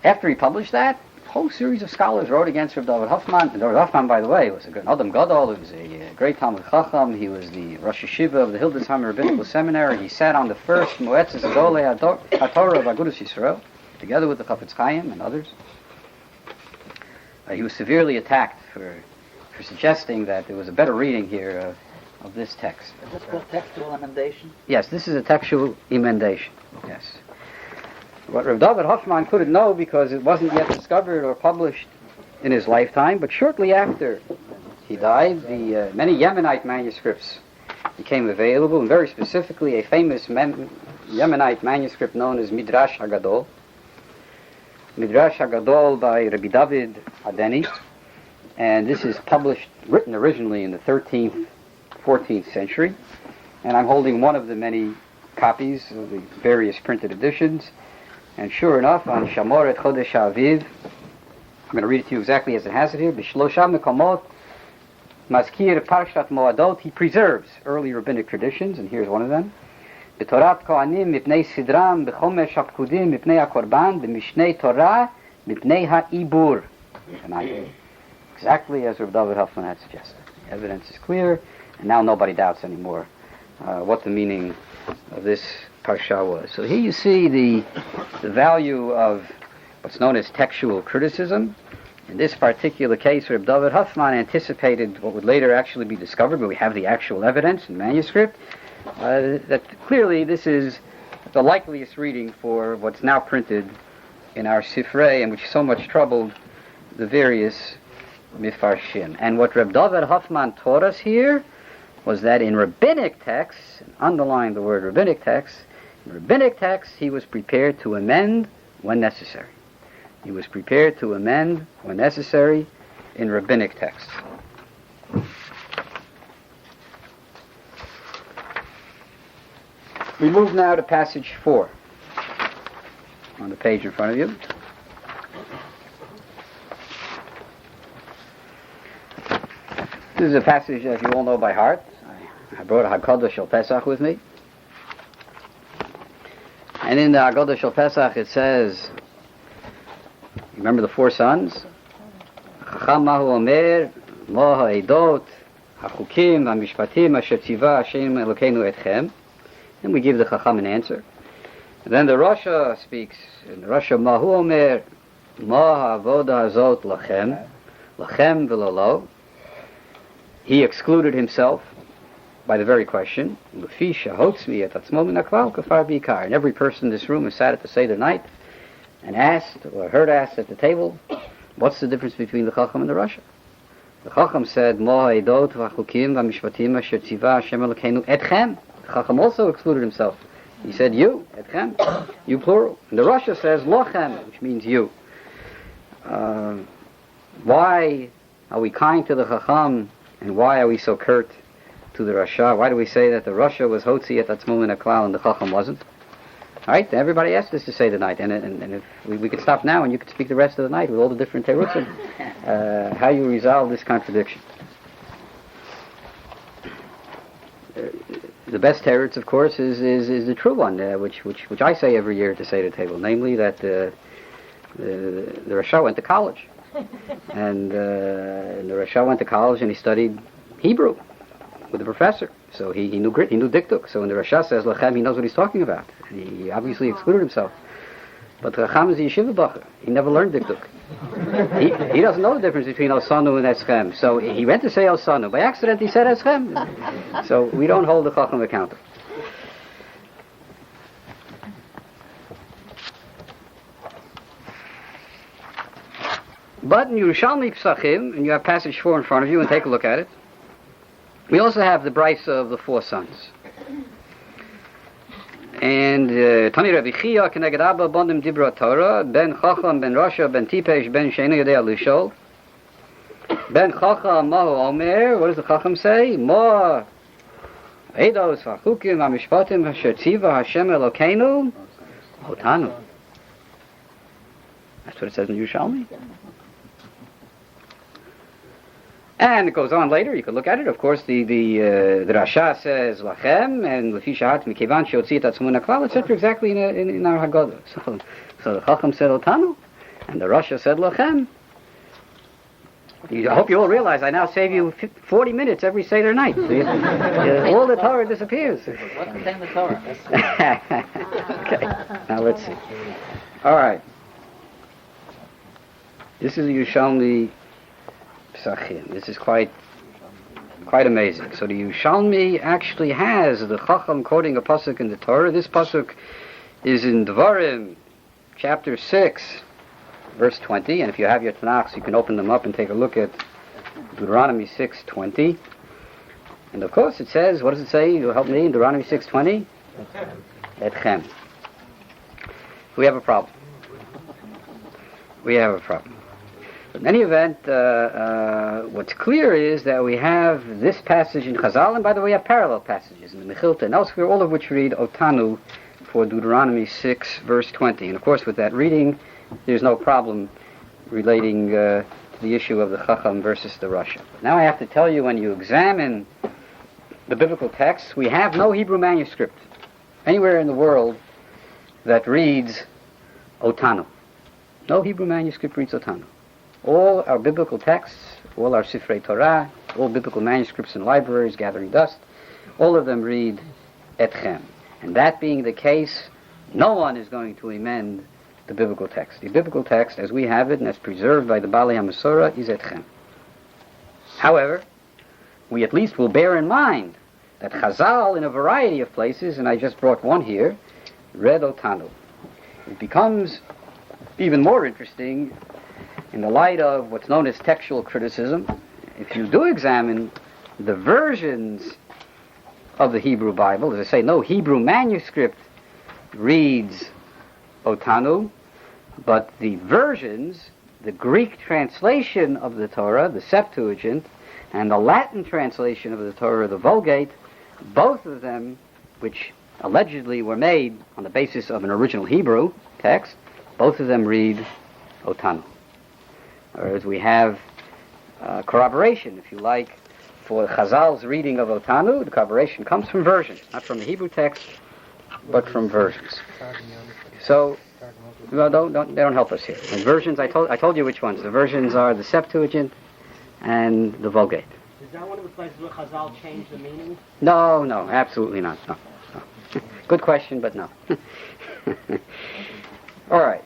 After he published that, a whole series of scholars wrote against Rav David Huffman. And David Huffman, by the way, was an Adam Gadol. He was a great Talmud Chacham. He was the Rosh Yeshiva of the Hildesheimer Rabbinical Seminary. He sat on the first Moetzes Gedolei HaTorah of Agudas Yisrael, together with the Chafetz Chaim and others. He was severely attacked for suggesting that there was a better reading here of this text. Is this called textual emendation? Yes, this is a textual emendation. Yes. What Rav David Hoffman couldn't know because it wasn't yet discovered or published in his lifetime, but shortly after he died, the many Yemenite manuscripts became available, and very specifically a famous Yemenite manuscript known as Midrash HaGadol. Midrash HaGadol by Rabbi David Adeni, and this is written originally in the 13th, 14th century, and I'm holding one of the many copies of the various printed editions, and sure enough, on Shamor et Chodesh HaAviv, I'm going to read it to you exactly as it has it here, B'shlosha Mekomot, Mazkir Parshat Moadot, he preserves early rabbinic traditions, and here's one of them. בתורת כהנים מפני סדרם, בחומש הפקודים מפני הקורבן, במשנה תורה מפני העיבור. Exactly as Rav David Huffman had suggested. The evidence is clear, and now nobody doubts anymore what the meaning of this parsha was. So here you see the value of what's known as textual criticism. In this particular case, Rav David Huffman anticipated what would later actually be discovered, but we have the actual evidence in manuscript. That clearly this is the likeliest reading for what's now printed in our Sifrei and which so much troubled the various Mifarshim. And what Reb David Huffman taught us here was that in rabbinic texts, and underline the word rabbinic texts, in rabbinic texts he was prepared to amend when necessary. He was prepared to amend when necessary in rabbinic texts. We move now to passage 4 on the page in front of you. This is a passage that you all know by heart. I brought a Haggadah Shel Pesach with me. And in the Haggadah Shel Pesach it says, remember the 4 sons? Chacham Mahu Omer, Mo Ha'edot, HaChukim, HaMishpatim, Asher Tziva Hashem Elokeinu Etchem. And we give the Chacham an answer. And then the Rasha speaks. In the Rasha, Mahu Omer, Ma Ha'avoda Hazot Lachem, Lachem V'Lolo. He excluded himself by the very question, L'fi Shahotzmi Et Atzmo Min HaKlal Kafar B'Ikar. And every person in this room has sat at the Seder night and asked, or heard asked at the table, what's the difference between the Chacham and the Rasha? The Chacham said, Mo Ha'edot V'Chukim V'Mishpatim Asher Tziva Hashem Elokeinu Etchem. Chacham also excluded himself. He said, you, etchem, you plural. And the Rasha says, lochem, which means you. Why are we kind to the Chacham, and why are we so curt to the Rasha? Why do we say that the Rasha was hotzi et atzmo min haklal and the Chacham wasn't? All right, everybody asked us to say tonight, and if we could stop now and you could speak the rest of the night with all the different terutzim, how you resolve this contradiction. The best teretz, of course, is the true one, which I say every year at the Seder table, namely that the Rasha went to college, and the Rasha went to college and he studied Hebrew with the professor, so he knew diktuk. So when the Rasha says lachem, he knows what he's talking about. He obviously excluded himself. But Chacham is a yeshiva bacher. He never learned diktuk. He doesn't know the difference between Osanu and Eschem. So he went to say Osanu. By accident he said Eschem. So we don't hold the Chacham accountable. But in Yerushalmi Psachim, and you have passage 4 in front of you, and take a look at it, we also have the Brisa of the 4 sons. And Tani Rabbi Chia Keneged Abba Bondim Dibra Torah, Ben Chacham, Ben Rasha, Ben Tipesh, Ben Sheina Yodei Alishol. Ben Chacham Mahu Omer, what does the Chacham say? Mo Eidos Vachukim Amishpatim Asher Tziva Hashem Elokeinu Otanu. That's what it says in Yerushalmi. And it goes on later. You can look at it. Of course, the Rasha says Lachem and Lefi Shahat Mikevan Sheotzi Tatzmun Aklal, etc. Exactly in our Haggadah. So the Chacham said Otanu, and the Rasha said Lachem. I hope you all realize I now save you 40 minutes every Seder night. All the Torah disappears. What contains the Torah? Okay. Now let's see. All right. This is the Yerushalmi Psachim. This is quite amazing. So the Yerushalmi actually has the Chacham quoting a pasuk in the Torah. This pasuk is in Dvarim, chapter 6, verse 20. And if you have your Tanakh, you can open them up and take a look at Deuteronomy 6:20. And of course it says, what does it say? You'll help me in Deuteronomy 6:20? Etchem. We have a problem. We have a problem. But in any event, what's clear is that we have this passage in Chazal, and by the way, we have parallel passages in the Mechilta and elsewhere, all of which read Otanu for Deuteronomy 6, verse 20. And of course, with that reading, there's no problem relating to the issue of the Chacham versus the Rasha. Now I have to tell you, when you examine the biblical texts, we have no Hebrew manuscript anywhere in the world that reads Otanu. No Hebrew manuscript reads Otanu. All our biblical texts, all our Sifrei Torah, all biblical manuscripts in libraries gathering dust, all of them read Etchem. And that being the case, no one is going to amend the biblical text. The biblical text, as we have it and as preserved by the Balei HaMasorah, is Etchem. However, we at least will bear in mind that Chazal, in a variety of places, and I just brought one here, read Otanu. It becomes even more interesting in the light of what's known as textual criticism. If you do examine the versions of the Hebrew Bible, as I say, no Hebrew manuscript reads Otanu, but the versions, the Greek translation of the Torah, the Septuagint, and the Latin translation of the Torah, the Vulgate, both of them, which allegedly were made on the basis of an original Hebrew text, both of them read Otanu. Whereas we have corroboration, if you like, for Chazal's reading of Otanu. The corroboration comes from versions, not from the Hebrew text, but from versions. So, well, they don't help us here. And versions, I told you which ones. The versions are the Septuagint and the Vulgate. Is that one of the places where Chazal changed the meaning? No, absolutely not. No. Good question, but no. All right.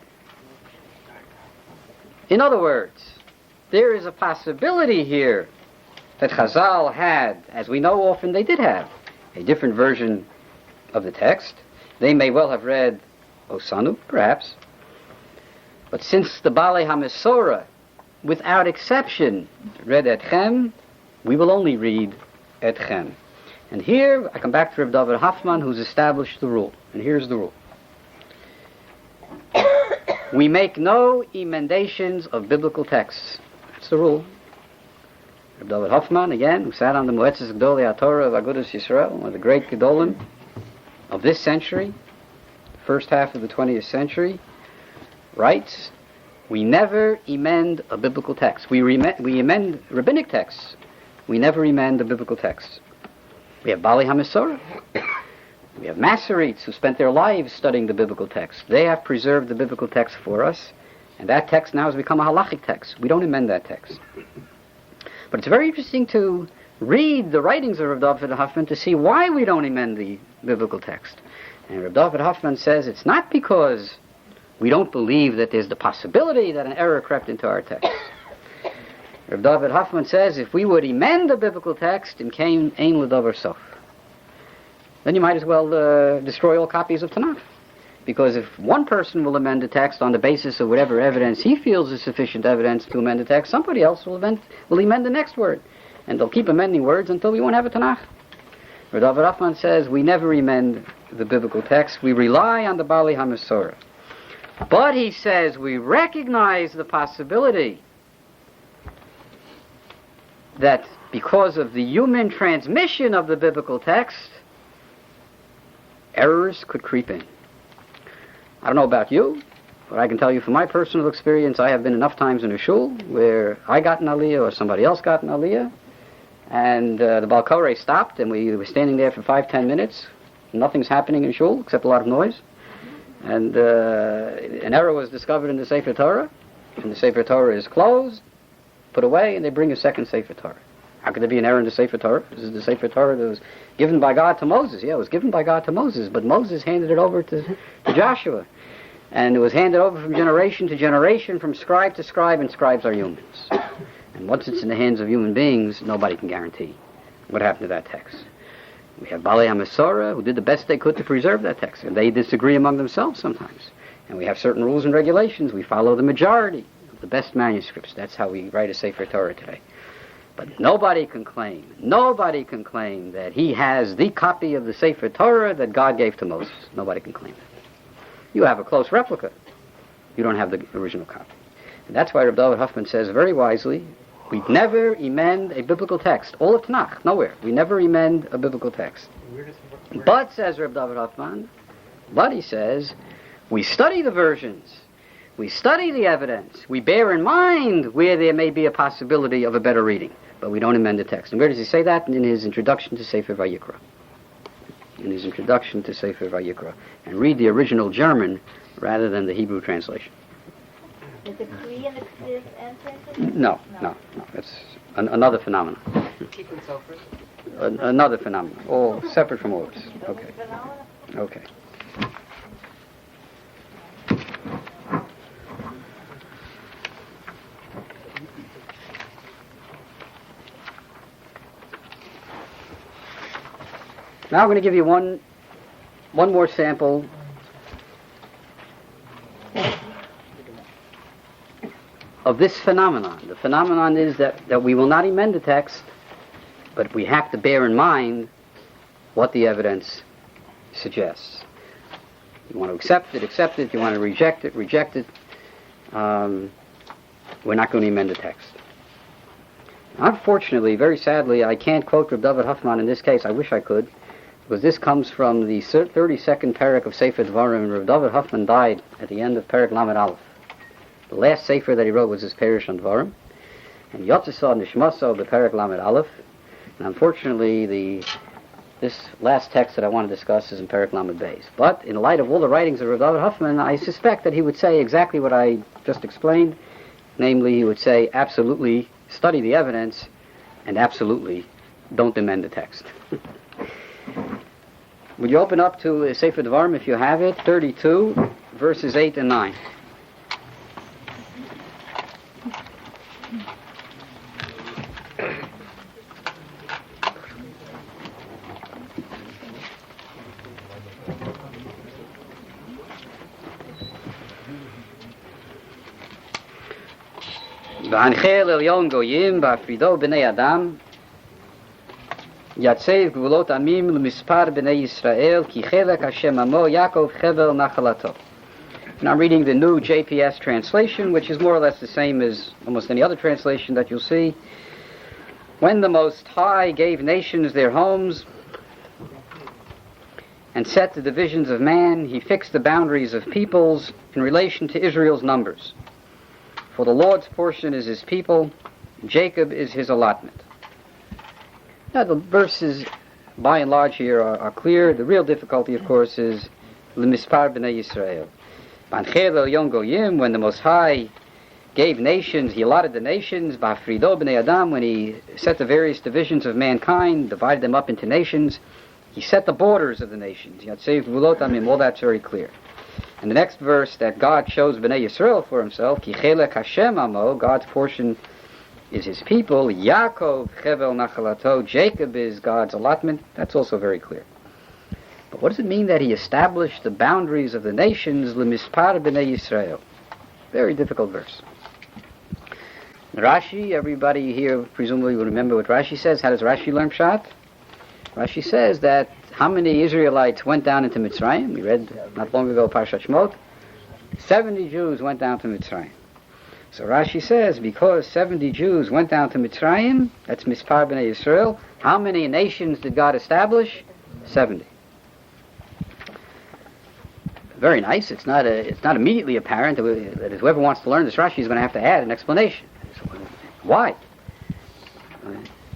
In other words, there is a possibility here that Chazal had, as we know often they did have, a different version of the text. They may well have read Osanu, perhaps. But since the Balei HaMasorah, without exception, read Etchem, we will only read Etchem. And here, I come back to Reb David Hoffman, who's established the rule. And here's the rule. We make no emendations of biblical texts. That's the rule. Reb David Hoffman, again, who sat on the Moetzes Gedolei HaTorah of Agudas Yisrael, one of the great Gedolim of this century, first half of the 20th century, writes, we never emend a biblical text. We emend rabbinic texts. We never emend a biblical text. We have Balei HaMasorah. We have Masoretes who spent their lives studying the biblical text. They have preserved the biblical text for us, and that text now has become a halachic text. We don't amend that text. But it's very interesting to read the writings of Reb David Hoffman to see why we don't amend the biblical text. And Reb David Hoffman says it's not because we don't believe that there's the possibility that an error crept into our text. Reb David Hoffman says if we would amend the biblical text, it came ein l'davar sof. Then you might as well destroy all copies of Tanakh. because if one person will amend the text on the basis of whatever evidence he feels is sufficient evidence to amend the text, somebody else will amend the next word. And they'll keep amending words until we won't have a Tanakh. Rav David Hoffman says we never amend the biblical text. We rely on the Bali HaMasorah. But he says we recognize the possibility that because of the human transmission of the biblical text, errors could creep in. I don't know about you, but I can tell you from my personal experience, I have been enough times in a shul where I got an aliyah or somebody else got an aliyah, and the Baal Koreh stopped, and we were standing there for 5-10 minutes. Nothing's happening in shul except a lot of noise. And an error was discovered in the Sefer Torah, and the Sefer Torah is closed, put away, and they bring a second Sefer Torah. How could there be an error in the Sefer Torah? This is the Sefer Torah that was given by God to Moses. Yeah, it was given by God to Moses, but Moses handed it over to Joshua. And it was handed over from generation to generation, from scribe to scribe, and scribes are humans. And once it's in the hands of human beings, nobody can guarantee what happened to that text. We have Balei HaMasorah, who did the best they could to preserve that text, and they disagree among themselves sometimes. And we have certain rules and regulations. We follow the majority of the best manuscripts. That's how we write a Sefer Torah today. But nobody can claim that he has the copy of the Sefer Torah that God gave to Moses. Nobody can claim that. You have a close replica. You don't have the original copy. And that's why Reb David Hoffman says very wisely, we never amend a biblical text. All of Tanakh, nowhere. We never amend a biblical text. But, says Reb David Hoffman, but he says, we study the versions. We study the evidence. We bear in mind where there may be a possibility of a better reading. But we don't amend the text. And where does he say that? In his introduction to Sefer Vayikra. In his introduction to Sefer Vayikra. And read the original German rather than the Hebrew translation. Is it Kli and the Ksiv and translation? No. It's another phenomenon. Another phenomenon. All separate from all this. Okay. Now I'm going to give you one more sample of this phenomenon. The phenomenon is that we will not amend the text, but we have to bear in mind what the evidence suggests. You want to accept it. You want to reject it. We're not going to amend the text. Unfortunately, very sadly, I can't quote Reb David Hoffman in this case. I wish I could, because this comes from the 32nd parak of Sefer Dvarim, and Reb David Hoffman died at the end of Parak Lamed Aleph. The last Sefer that he wrote was his Perish on Dvarim, and Yotzesa Nishmaso, the Parak Lamed Aleph. And unfortunately, this last text that I want to discuss is in Parak Lamed Beis. But in light of all the writings of Reb David Hoffman, I suspect that he would say exactly what I just explained. Namely, he would say, absolutely study the evidence, and absolutely don't amend the text. Would you open up to Sefer Dvarim if you have it, 32, verses 8 and 9. והנחל עליון גויים בהפרידו בני אדם יצב גבולות עמים למספר בני ישראל כי חלק השם עמו יעקב חבל נחלתו. And I'm reading the new JPS translation, which is more or less the same as almost any other translation that you'll see. When the Most High gave nations their homes and set the divisions of man, he fixed the boundaries of peoples in relation to Israel's numbers. For the Lord's portion is his people, Jacob is his allotment. Now the verses, by and large here, are clear. The real difficulty, of course, is L'mispar b'nei Yisrael. Banchel el goyim, when the Most High gave nations, he allotted the nations. Ba'afrido b'nei Adam, when he set the various divisions of mankind, divided them up into nations, he set the borders of the nations. Yatsev gvulot amim, all that's very clear. And the next verse, that God chose Bnei Yisrael for himself, Ki chelek Hashem amo, God's portion is his people, Yaakov chevel nachalato, Jacob is God's allotment, that's also very clear. But what does it mean that he established the boundaries of the nations, l'mispar b'nei Yisrael? Very difficult verse. Rashi, everybody here presumably will remember what Rashi says. How does Rashi learn Pshat? Rashi says that how many Israelites went down into Mitzrayim? We read not long ago Parshat Shemot. 70 Jews went down to Mitzrayim. So Rashi says, because 70 Jews went down to Mitzrayim, that's Mispar b'nei Yisrael, how many nations did God establish? 70. Very nice. It's not immediately apparent that whoever wants to learn this Rashi is going to have to add an explanation. Why?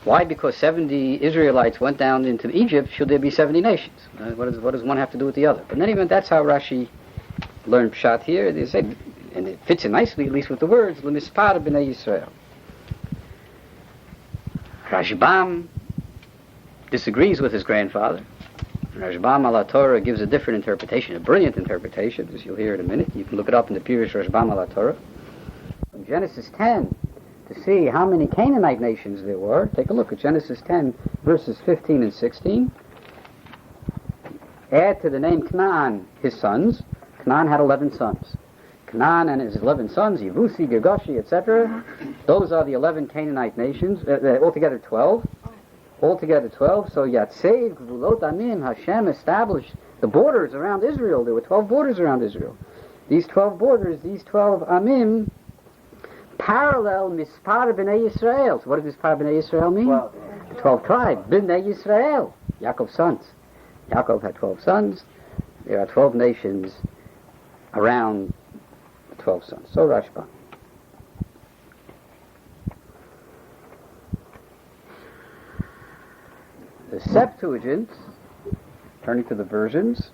Why? Because 70 Israelites went down into Egypt, should there be 70 nations? What does one have to do with the other? But in any event, that's how Rashi learned Pshat here. They say, and it fits in nicely, at least with the words, l'mispar b'nei Yisrael. Rashbam disagrees with his grandfather. Rashbam ala Torah gives a different interpretation, a brilliant interpretation, as you'll hear in a minute. You can look it up in the Pirush Rashbam ala Torah. In Genesis 10, to see how many Canaanite nations there were, take a look at Genesis 10, verses 15 and 16. Add to the name Canaan his sons. Canaan had 11 sons. Canaan and his 11 sons, Yevusi, Girgashi, etc. Those are the 11 Canaanite nations, altogether 12. Altogether 12. So Yatseiv, Gvulot Amim, Hashem established the borders around Israel. There were 12 borders around Israel. These 12 borders, these 12 Amim, parallel Mispar b'nei Yisrael. So what does Mispar b'nei Yisrael mean? 12 tribes. B'nei Yisrael. Yaakov's sons. Yaakov had 12 sons. There are 12 nations around 12 sons. So Rashba. The Septuagint, turning to the versions,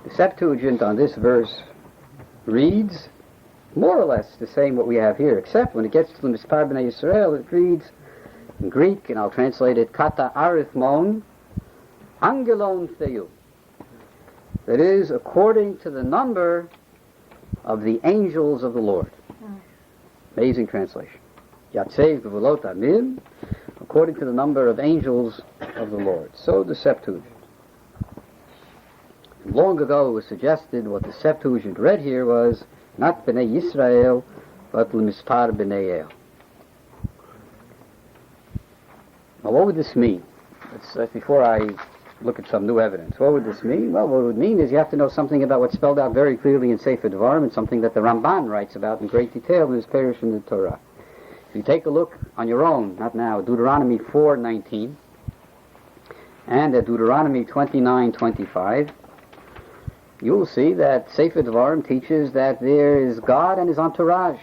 the Septuagint on this verse reads more or less the same what we have here, except when it gets to the Mispar b'nei Yisrael, it reads in Greek, and I'll translate it, kata arithmon, angelon theou. That is, according to the number of the angels of the Lord. Amazing translation. Yatseiv gevulot amim, according to the number of angels of the Lord. So the Septuagint. Long ago it was suggested what the Septuagint read here was not b'nei Yisrael, but l'mispar b'nei El. Now what would this mean? That's before I look at some new evidence. What would this mean? Well, what it would mean is you have to know something about what's spelled out very clearly in Sefer Devarim, and something that the Ramban writes about in great detail in his Perush in the Torah. If you take a look on your own, not now, Deuteronomy 4:19 and at Deuteronomy 29:25, you will see that Sefer Devarim teaches that there is God and his entourage.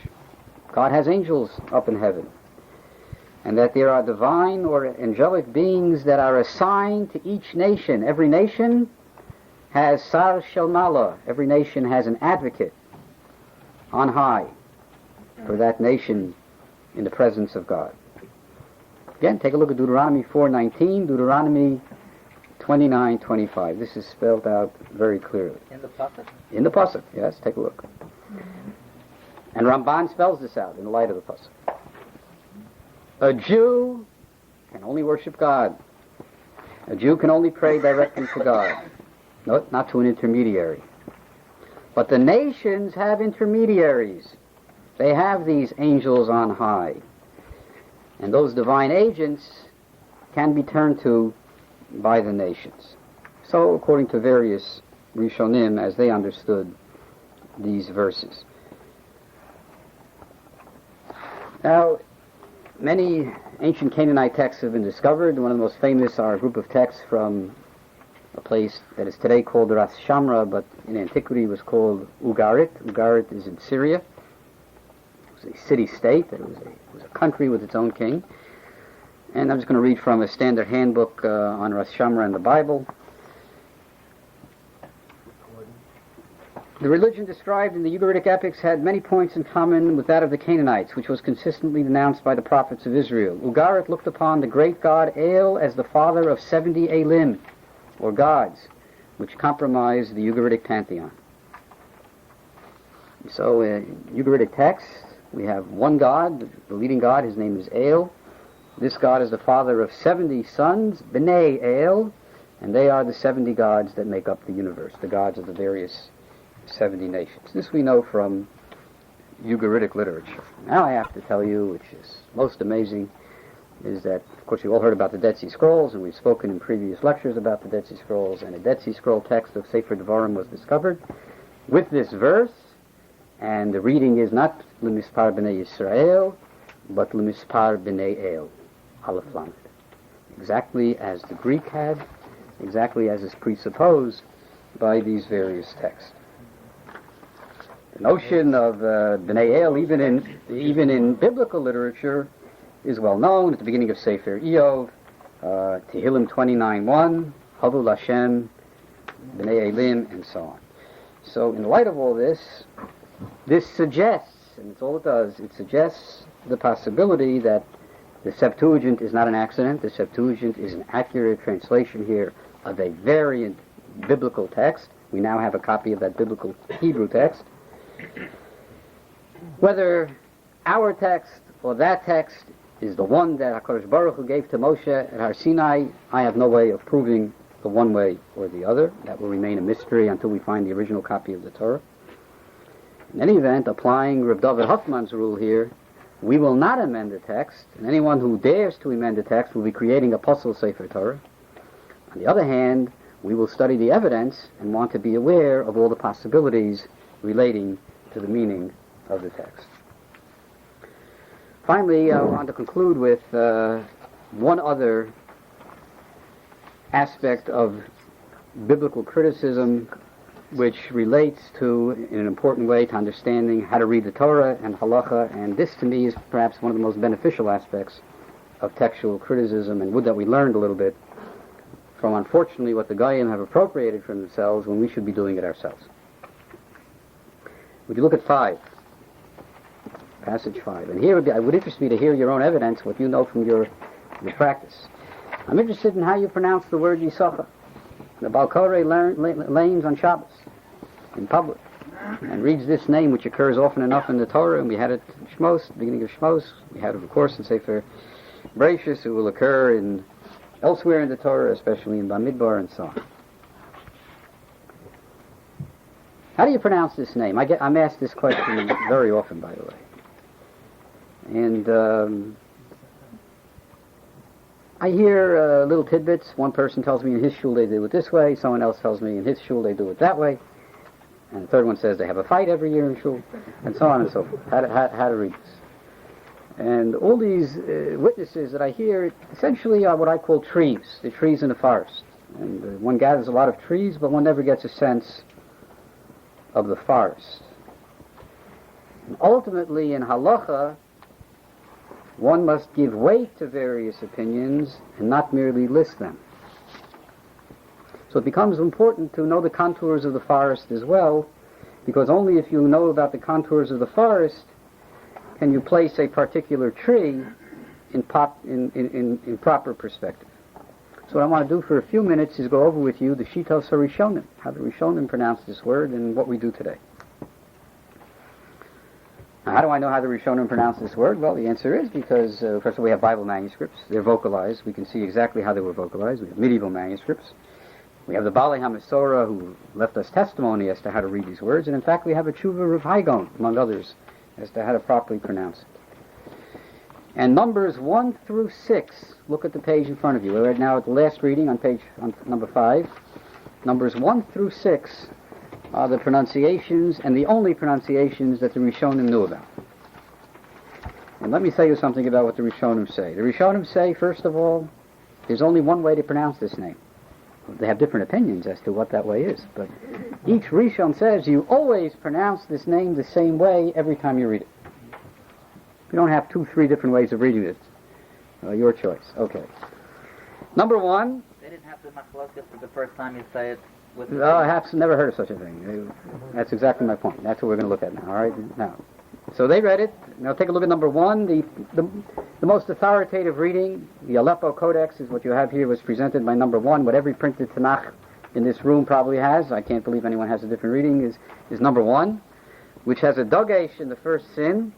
God has angels up in heaven. And that there are divine or angelic beings that are assigned to each nation. Every nation has Sar Shel Mala. Every nation has an advocate on high for that nation in the presence of God. Again, take a look at Deuteronomy 4:19, Deuteronomy 29:25. This is spelled out very clearly. In the Pasuk? In the Pasuk, yes, take a look. And Ramban spells this out in the light of the Pasuk. A Jew can only worship God. A Jew can only pray directly to God, not to an intermediary. But the nations have intermediaries. They have these angels on high. And those divine agents can be turned to by the nations. So, according to various Rishonim, as they understood these verses. Now, many ancient Canaanite texts have been discovered. One of the most famous are a group of texts from a place that is today called Ras Shamra, but in antiquity was called Ugarit. Ugarit is in Syria. It was a city-state. It was a country with its own king. And I'm just going to read from a standard handbook on Ras Shamra and the Bible. The religion described in the Ugaritic epics had many points in common with that of the Canaanites, which was consistently denounced by the prophets of Israel. Ugarit looked upon the great god El as the father of 70 Elim, or gods, which comprised the Ugaritic pantheon. So in Ugaritic texts, we have one god, the leading god, his name is El. This god is the father of 70 sons, B'nai El, And they are the 70 gods that make up the universe, the gods of the various 70 nations. This we know from Ugaritic literature. Now I have to tell you, which is most amazing, is that, of course, you've all heard about the Dead Sea Scrolls, and we've spoken in previous lectures about the Dead Sea Scrolls, and a Dead Sea Scroll text of Sefer Devarim was discovered with this verse, and the reading is not L'mispar b'nei Yisrael, but L'mispar b'nei El, Aleph Lamed. Exactly as the Greek had, exactly as is presupposed by these various texts. The notion of B'nai El, even in biblical literature, is well known. At the beginning of Sefer Iyov, Tehillim 29:1, Havul Hashem, B'nai Elim, and so on. So in light of all this, this suggests, and it's all it does, it suggests the possibility that the Septuagint is not an accident. The Septuagint is an accurate translation here of a variant biblical text. We now have a copy of that biblical Hebrew text. Whether our text or that text is the one that HaKadosh Baruch Hu gave to Moshe at Har Sinai, I have no way of proving the one way or the other. That will remain a mystery until we find the original copy of the Torah. In any event, applying Reb David Huffman's rule here, we will not amend the text, and anyone who dares to amend the text will be creating a puzzle Sefer Torah. On the other hand, we will study the evidence and want to be aware of all the possibilities relating to the meaning of the text. Finally, I want to conclude with one other aspect of biblical criticism which relates to, in an important way, to understanding how to read the Torah and halacha, and this to me is perhaps one of the most beneficial aspects of textual criticism, and would that we learned a little bit from, unfortunately, what the Goyim have appropriated from themselves when we should be doing it ourselves. Would you look at 5? Passage 5. And here it would interest me to hear your own evidence, what you know from your practice. I'm interested in how you pronounce the word Yisachar. The Baal Koreh lanes on Shabbos in public and reads this name, which occurs often enough in the Torah, and we had it in Shmos, the beginning of Shmos. We had it, of course, in Sefer Bereshis. It will occur elsewhere in the Torah, especially in Bamidbar and so on. How do you pronounce this name? I'm asked this question very often, by the way. And I hear little tidbits. One person tells me in his shul they do it this way. Someone else tells me in his shul they do it that way. And the third one says they have a fight every year in shul, and so on and so forth. How to read this. And all these witnesses that I hear essentially are what I call trees. The trees in the forest. And one gathers a lot of trees, but one never gets a sense of the forest. And ultimately, in halacha, one must give weight to various opinions and not merely list them. So it becomes important to know the contours of the forest as well, because only if you know about the contours of the forest can you place a particular tree in proper perspective. So what I want to do for a few minutes is go over with you the Shitos HaRishonim, how the Rishonim pronounce this word and what we do today. Now, how do I know how the Rishonim pronounce this word? Well, the answer is because, first of all, we have Bible manuscripts. They're vocalized. We can see exactly how they were vocalized. We have medieval manuscripts. We have the Balei HaMesorah who left us testimony as to how to read these words. And in fact, we have a Tshuva Rav Haigon, among others, as to how to properly pronounce it. And numbers 1 through 6, look at the page in front of you. We're now at the last reading on number 5. Numbers 1 through 6 are the pronunciations, and the only pronunciations that the Rishonim knew about. And let me tell you something about what the Rishonim say. The Rishonim say, first of all, there's only one way to pronounce this name. They have different opinions as to what that way is, but each Rishon says you always pronounce this name the same way every time you read it. You don't have 2-3 different ways of reading it. Your choice. Okay. Number 1. They didn't have the machlokas for the first time you say it. I have never heard of such a thing. That's exactly my point. That's what we're going to look at now. All right. Now, so they read it. Now take a look at number 1. The most authoritative reading, the Aleppo Codex, is what you have here. Was presented by number 1. What every printed Tanakh in this room probably has. I can't believe anyone has a different reading. Is number 1, which has a dagesh in the first sin,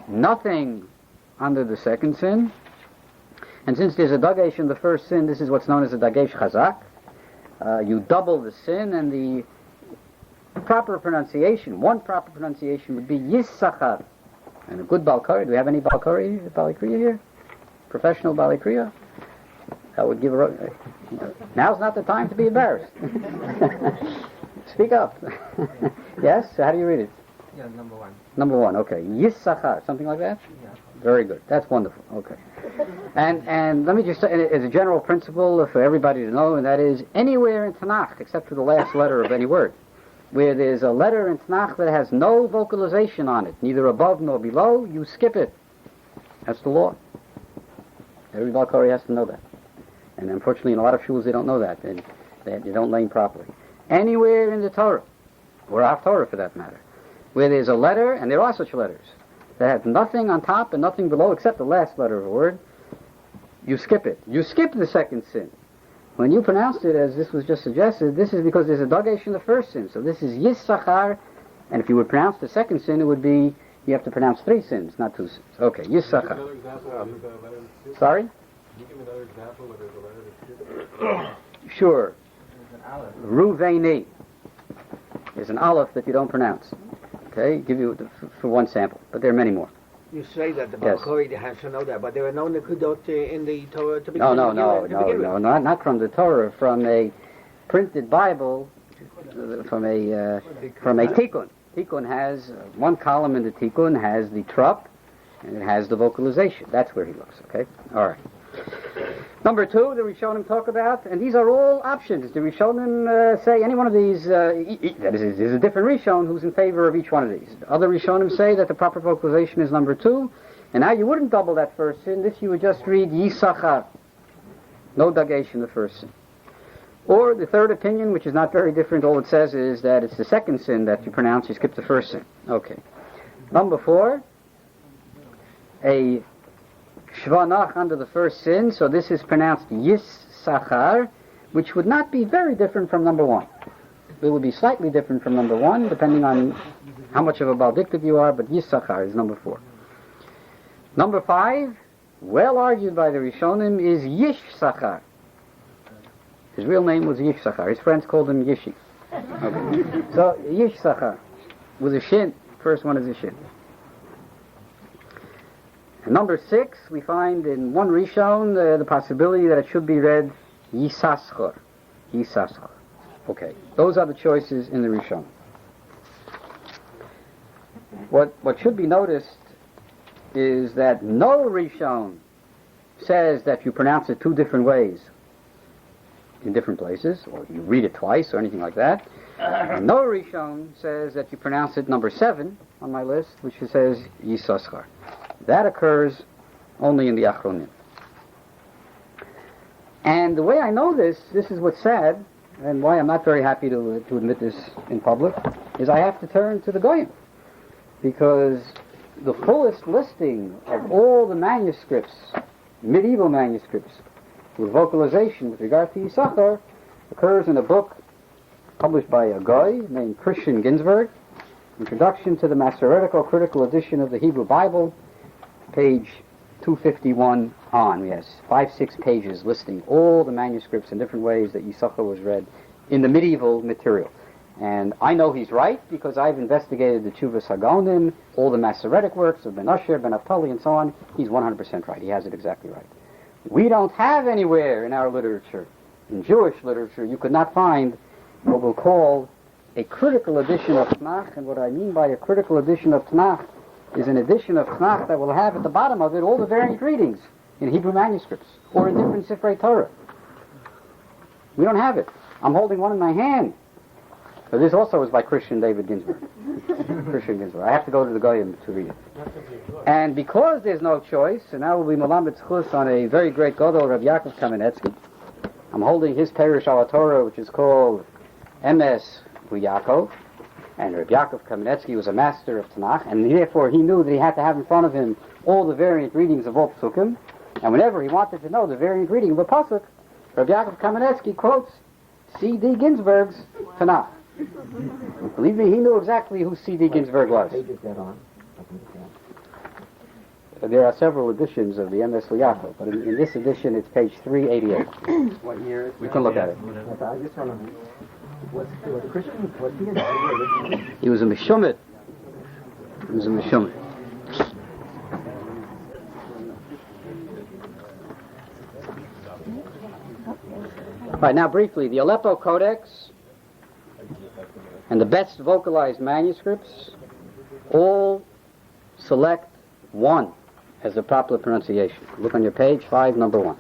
nothing under the second sin. And since there's a dagesh in the first sin, this is what's known as a dagesh chazak. you double the sin, and the proper pronunciation, one proper pronunciation would be Yissachar. And a good Balkari, do we have any Balikriya here? Professional Balikriya? That would give now's not the time to be embarrassed. Speak up. Yes? So how do you read it? Yeah, number one. Number one, okay. Yissachar, something like that? Yeah. Very good. That's wonderful. Okay. And let me just say, as a general principle for everybody to know, and that is anywhere in Tanakh, except for the last letter of any word, where there's a letter in Tanakh that has no vocalization on it, neither above nor below, you skip it. That's the law. Every Balkari has to know that. And unfortunately, in a lot of shuls, they don't know that. They don't lane properly. Anywhere in the Torah, or our Torah for that matter, where there's a letter, and there are such letters, that have nothing on top and nothing below except the last letter of a word, you skip it. You skip the second sin. When you pronounced it as this was just suggested, this is because there's a dagesh in the first sin. So this is Yissachar, and if you would pronounce the second sin, it would be, you have to pronounce 3 sins, not 2 sins. Okay, Yissachar. Another example where there's a letter that's Sorry? Can you give me another example where there's a letter that's Sure. There's an aleph. Ruvaini. There's an aleph that you don't pronounce. Okay, give you for one sample, but there are many more. You say that the Yes. Balkari has to know that, but there are no Nekudot in the Torah to begin No, with. not from the Torah, from a printed Bible, from a Tikkun. Tikkun has one column in the Tikkun has the trup, and it has the vocalization. That's where he looks. Okay, all right. Number 2, the Rishonim talk about, and these are all options. The Rishonim say any one of these, that is, there's a different Rishon who's in favor of each one of these. Other Rishonim say that the proper vocalization is number 2, and now you wouldn't double that first sin. This you would just read Yissachar. No dagesh in the first sin. Or the third opinion, which is not very different, all it says is that it's the second sin that you pronounce, you skip the first sin. Okay. Number 4, a Shvanach under the first sin, so this is pronounced Yissachar, which would not be very different from number 1. It would be slightly different from number 1, depending on how much of a Baldiktiv you are, but Yissachar is number 4. Number 5, well argued by the Rishonim, is Yishsachar. His real name was Yishsachar. His friends called him Yishi. Okay. So Yishsachar with a shin. First one is a shin. And number 6, we find in one Rishon the possibility that it should be read Yisaschor. Yisaschor. Okay, those are the choices in the Rishon. What should be noticed is that no Rishon says that you pronounce it 2 different ways in different places, or you read it twice, or anything like that. And no Rishon says that you pronounce it number 7 on my list, which says Yisaschor. That occurs only in the Achronim. And the way I know this is what's sad, and why I'm not very happy to admit this in public, is I have to turn to the Goyim. Because the fullest listing of all the manuscripts, medieval manuscripts, with vocalization with regard to Yissachar, occurs in a book published by a guy named Christian Ginsberg, Introduction to the Masoretical Critical Edition of the Hebrew Bible, page 251 on. Yes, 5-6 pages listing all the manuscripts in different ways that Yissachar was read in the medieval material. And I know he's right because I've investigated the Tshuvas HaGaonim, all the Masoretic works of Ben Asher, Ben Naphtali, and so on. He's 100% right. He has it exactly right. We don't have anywhere in our literature, in Jewish literature, you could not find what we'll call a critical edition of Tanakh. And what I mean by a critical edition of Tanakh is an edition of Tanakh that will have at the bottom of it all the variant readings in Hebrew manuscripts or in different Sifrei Torah. We don't have it. I'm holding one in my hand. But this also is by Christian David Ginsberg. Christian Ginsberg. I have to go to the Goyim to read it. And because there's no choice, and now we'll be Melamed Zchus on a very great Gadol, Rabbi Yaakov Kamenetsky. I'm holding his Perush al Torah, which is called Emes Yaakov. And Rabbi Yaakov Kamenetsky was a master of Tanakh, and therefore he knew that he had to have in front of him all the variant readings of all Psukim. And whenever he wanted to know the variant reading of a Pasuk, Rabbi Yaakov Kamenetsky quotes C.D. Ginsberg's Tanakh. Believe me, he knew exactly who C.D. Ginsberg was. There are several editions of the MS Liyato, but in this edition it's page 388. What year is We can look at it. Okay, I just want to. What's the Christian? What's he? He was a Meshumit. He was a Meshumit. Right, now briefly, the Aleppo Codex and the best vocalized manuscripts all select 1 as the proper pronunciation. Look on your page, 5, number 1.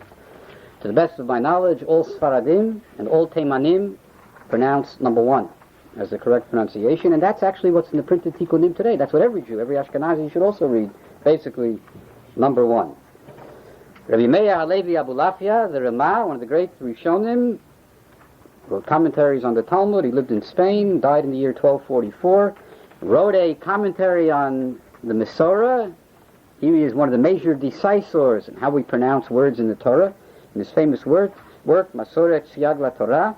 To the best of my knowledge, all Sfaradim and all Teimanim pronounce number 1 as the correct pronunciation, and that's actually what's in the printed Tikkunim today. That's what every Jew, every Ashkenazi should also read, basically number 1. Rabbi Meir Halevi Abulafia, the Ramah, one of the great Rishonim, wrote commentaries on the Talmud. He lived in Spain, died in the year 1244, wrote a commentary on the Mesorah. He is one of the major decisors in how we pronounce words in the Torah. In his famous work, Masoret Siag LaTorah,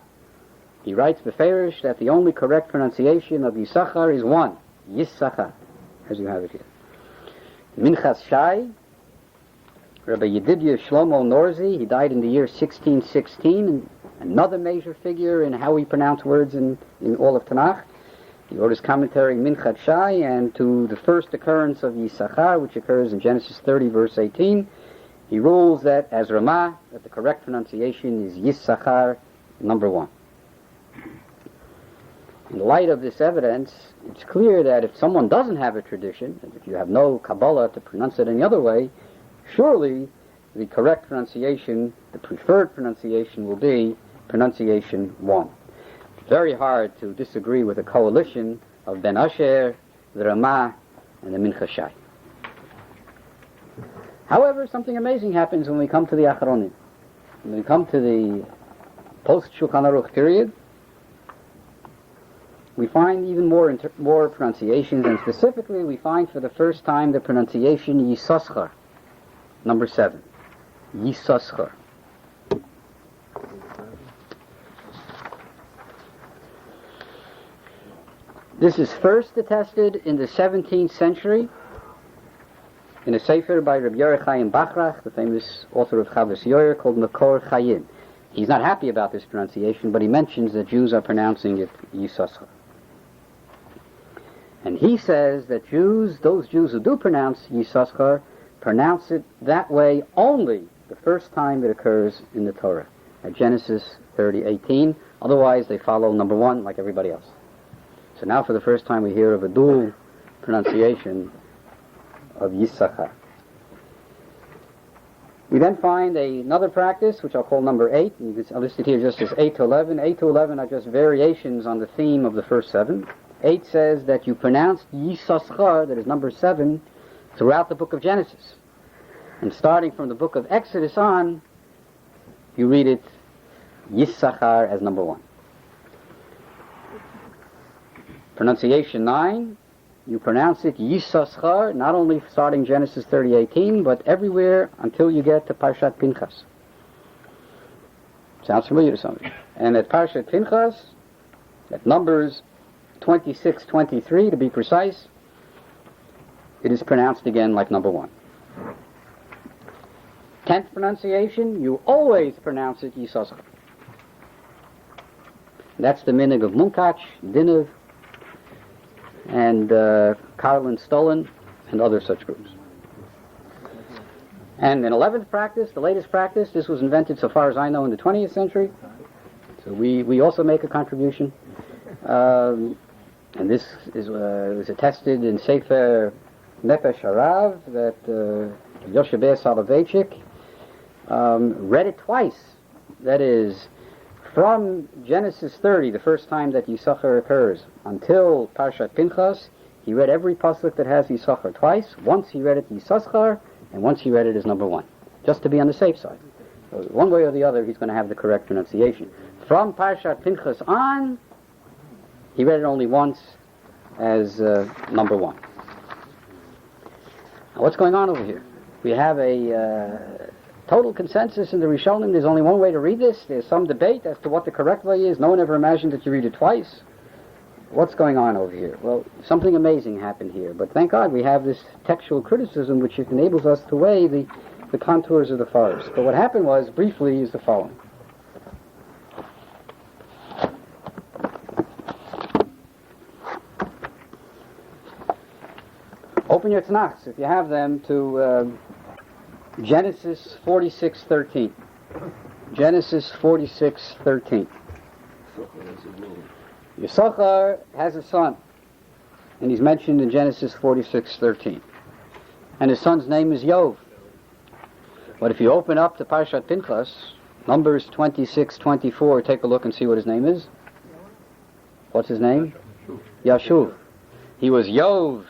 he writes beferish that the only correct pronunciation of Yisachar is 1, Yisachar, as you have it here. Minchas Shai, Rabbi Yedidia Shlomo Norzi, he died in the year 1616, and another major figure in how we pronounce words in all of Tanakh. He wrote his commentary Minchat Shai, and to the first occurrence of Yisachar, which occurs in Genesis 30, verse 18, he rules that, as Ramah, that the correct pronunciation is Yisachar, number 1. In light of this evidence, it's clear that if someone doesn't have a tradition, and if you have no Kabbalah to pronounce it any other way, surely the correct pronunciation, the preferred pronunciation, will be pronunciation 1. Very hard to disagree with a coalition of Ben Asher, the Ramah, and the Mincha Shai. However, something amazing happens when we come to the Acharonim. When we come to the post-Shulchan Aruch period, we find even more pronunciations, and specifically we find for the first time the pronunciation Yisoschar, number 7. Yisoschar. This is first attested in the 17th century in a sefer by Rabbi Yoreh Chaim Bachrach, the famous author of Chavos Yoyer, called Makor Chayim. He's not happy about this pronunciation, but he mentions that Jews are pronouncing it Yisoschar. And he says that those Jews who do pronounce Yisoschar, pronounce it that way only the first time it occurs in the Torah, at Genesis 30:18. Otherwise, they follow number 1 like everybody else. So now for the first time we hear of a dual pronunciation of Yisachar. We then find another practice, which I'll call number 8. I'll list it here just as 8 to 11. 8 to 11 are just variations on the theme of the first 7. 8 says that you pronounce Yisoschar, that is number 7, throughout the book of Genesis. And starting from the book of Exodus on, you read it Yisachar as number 1. Pronunciation 9, you pronounce it Yisoschar, not only starting Genesis 30:18, but everywhere until you get to Parshat Pinchas. Sounds familiar to somebody. And at Parshat Pinchas, at Numbers 26:23 to be precise, it is pronounced again like number 1. 10th pronunciation, you always pronounce it Yisoschar. That's the minig of Munkach, Dinav, and Karlin Stolin, and other such groups. And in 11th practice, the latest practice, this was invented, so far as I know, in the 20th century. So we also make a contribution. And this was attested in Sefer Nefesh Harav that Yoshe Soloveitchik read it twice. That is, from Genesis 30, the first time that Yisachar occurs, until Parshat Pinchas, he read every pasuk that has Yisachar twice. Once he read it Yisoschar, and once he read it as number 1, just to be on the safe side. So one way or the other, he's going to have the correct pronunciation. From Parshat Pinchas on, he read it only once as number 1. Now, what's going on over here? We have a total consensus in the Rishonim. There's only one way to read this. There's some debate as to what the correct way is. No one ever imagined that you read it twice. what's going on over here? Well, something amazing happened here, but thank God we have this textual criticism which enables us to weigh the contours of the forest. But what happened was, briefly, is the following. Open your Tanakhs, if you have them, to Genesis 46:13. Genesis 46:13. Yisachar has a son, and he's mentioned in Genesis 46:13. And his son's name is Yov. But if you open up to Parshat Pinchas, Numbers 26:24, take a look and see what his name is. What's his name? Yashuv. He was Yov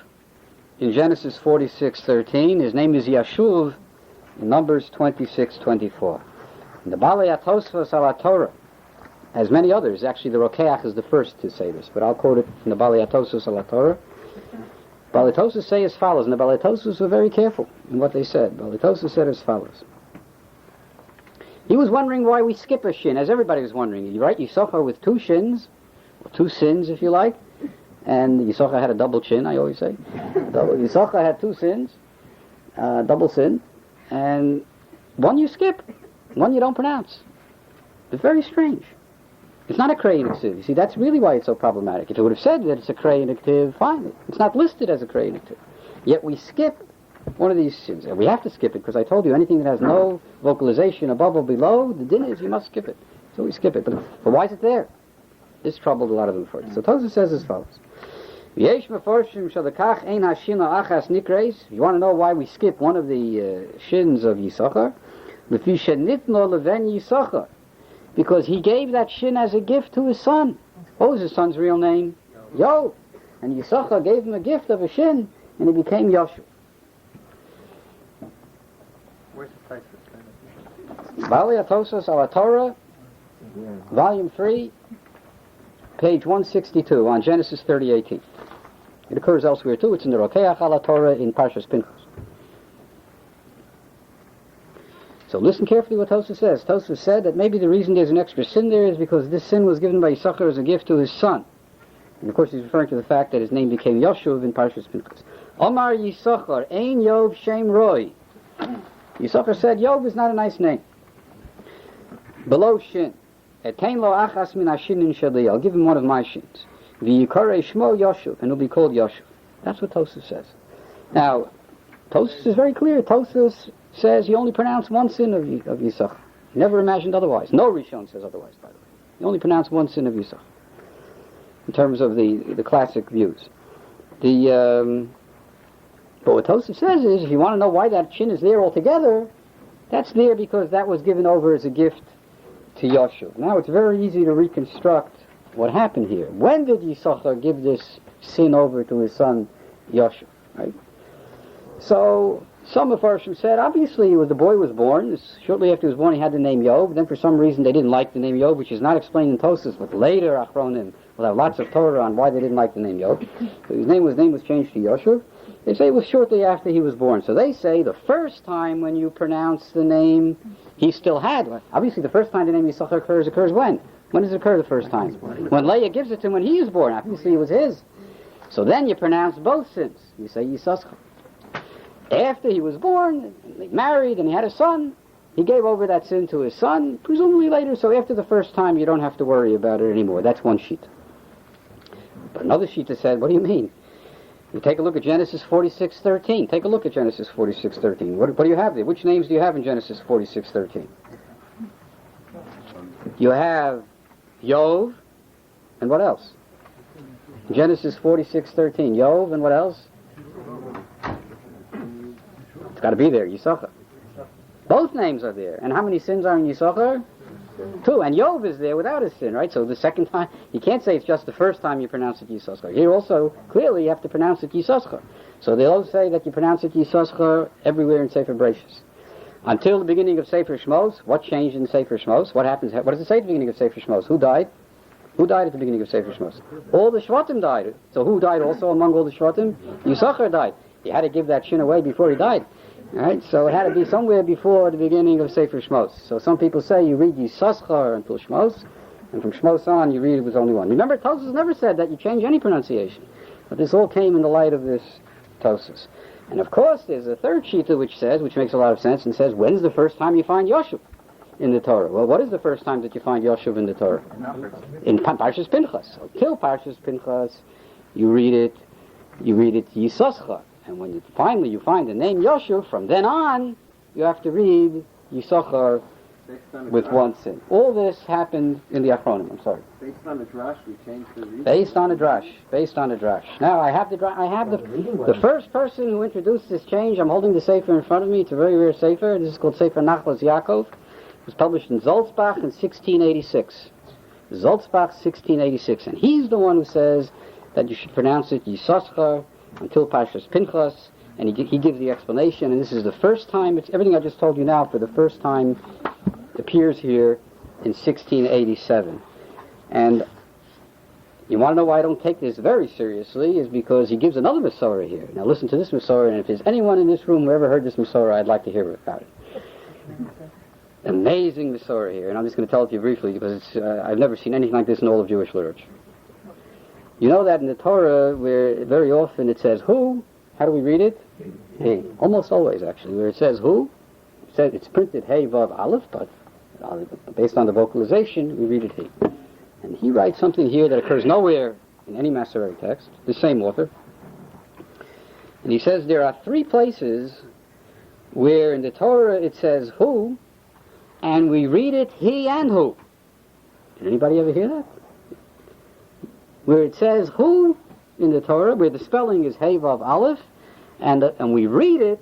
in Genesis 46:13. His name is Yashuv in Numbers 26:24. And the Balei HaTosfos al Torah, as many others, actually the Rokeach is the first to say this, but I'll quote it from the Balei HaTosfos al Torah. Balei HaTosfos say as follows, and the Balei HaTosfos were very careful in what they said. Balei HaTosfos said as follows. He was wondering why we skip a shin, as everybody was wondering. Right? Yisachar with two shins, or two sins if you like, and Yisachar had a double chin, I always say. Yisachar had two sins, double sin, and one you skip, one you don't pronounce. It's very strange. It's not a Krayinitiv. You see, that's really why it's so problematic. If it would have said that it's a Krayinitiv, fine. It's not listed as a Krayinitiv. Yet we skip one of these sins. And we have to skip it, because I told you, anything that has no vocalization above or below, the din is you must skip it. So we skip it. But why is it there? This troubled a lot of them for it. So Tosfos says as follows. If you want to know why we skip one of the shins of Yisachar, because he gave that shin as a gift to his son. What was his son's real name? Yov. And Yisachar gave him a gift of a shin, and he became Yoshu. Where's the Tosfos? Balei HaTosfos al Torah, Volume 3, page 162, on Genesis 30:18. It occurs elsewhere too. It's in the Rokeach al Torah in Parshas Pinchas. So listen carefully what Tosfos says. Tosfos said that maybe the reason there's an extra sin there is because this sin was given by Yisachar as a gift to his son. And of course he's referring to the fact that his name became Yoshuv in Parshas Pinchas. Omar Yisachar, Ein Yov Shem Roy. Yisachar said, Yov is not a nice name. Below shin. Etein lo achas min hashinin sheli. I'll give him one of my shins. V'yikarei shmo Yoshuv, and he'll be called Yoshuv. That's what Tosfos says. Now, Tosfos is very clear. Tosfos says he only pronounced one sin of Yisachar. He never imagined otherwise. No Rishon says otherwise, by the way. He only pronounced one sin of Yisachar, in terms of the classic views. But what Tosfos says is, if you want to know why that shin is there altogether, that's there because that was given over as a gift to Yoshuv. Now it's very easy to reconstruct what happened here. When did Yisachar give this sin over to his son Yoshuv? Right? So some of Farshim said, obviously, when the boy was born, shortly after he was born, he had the name Yov. Then for some reason they didn't like the name Yov, which is not explained in Tosfos, but later Achronim will have lots of Torah on why they didn't like the name Yov. So his name was changed to Yoshuv. They say it was shortly after he was born. So they say the first time when you pronounce the name, he still had one. Obviously, the first time the name Yisachar occurs when? When does it occur the first time? When Leah gives it to him when he was born. Obviously, it was his. So then you pronounce both sins. You say Yisachar. After he was born, they married, and he had a son, he gave over that sin to his son, presumably later. So after the first time, you don't have to worry about it anymore. That's one sheet. But another sheet said, what do you mean? You take a look at Genesis 46:13. Take a look at Genesis 46:13. What do you have there? Which names do you have in Genesis 46:13? You have Yov, and what else? Genesis 46:13. Yov, and what else? It's got to be there, Yisachar. Both names are there. And how many sins are in Yisachar? 2. And Yov is there without his sin, right? So the second time, you can't say it's just the first time you pronounce it Yisachar. Here also, clearly, you have to pronounce it Yisachar. So they'll say that you pronounce it Yisachar everywhere in Sefer Bereshis. Until the beginning of Sefer Shmos, what changed in Sefer Shmos? What happens? What does it say at the beginning of Sefer Shmos? Who died? Who died at the beginning of Sefer Shmos? All the Shvatim died. So who died also among all the Shvatim? Yisachar died. You had to give that shin away before he died. Right? So it had to be somewhere before the beginning of Sefer Shmos. So some people say you read Yisachar until Shmos, And from Shmos on, you read it was only one. Remember, Tosfos never said that you change any pronunciation. But this all came in the light of this Tosfos. And of course, there's a third shita which makes a lot of sense, and says, when's the first time you find Yoshuv in the Torah? Well, what is the first time that you find Yoshuv in the Torah? In Parshas Pinchas. So, till Parshas Pinchas, you read it Yisoscha. And when you finally find the name Yoshuv, from then on, you have to read Yisachar with one sin. All this happened in the Achronim. I'm sorry. Based on a drash, we changed the reading. Based on a drash. Now I have the first person who introduced this change. I'm holding the sefer in front of me. It's a very rare sefer. This is called Sefer Nachlas Yaakov. It was published in Zolzbach in 1686. Zolzbach, 1686, and he's the one who says that you should pronounce it Yisachar until Parshas Pinchas. And he gives the explanation, and this is the first time, it's everything I just told you now, for the first time appears here in 1687. And you want to know why I don't take this very seriously, is because he gives another Masorah here. Now listen to this Masorah, and if there's anyone in this room who ever heard this Masorah, I'd like to hear about it. Amazing Masorah here, and I'm just going to tell it to you briefly, because I've never seen anything like this in all of Jewish literature. You know that in the Torah, where very often it says who, how do we read it? Hey. Almost always, actually. Where it says who, it's printed Hey Vav Aleph, but based on the vocalization, we read it He. And he writes something here that occurs nowhere in any Masorah text, the same author. And he says there are 3 places where in the Torah it says who, and we read it He and who. Did anybody ever hear that? Where it says who in the Torah, where the spelling is Hey Vav Aleph, and we read it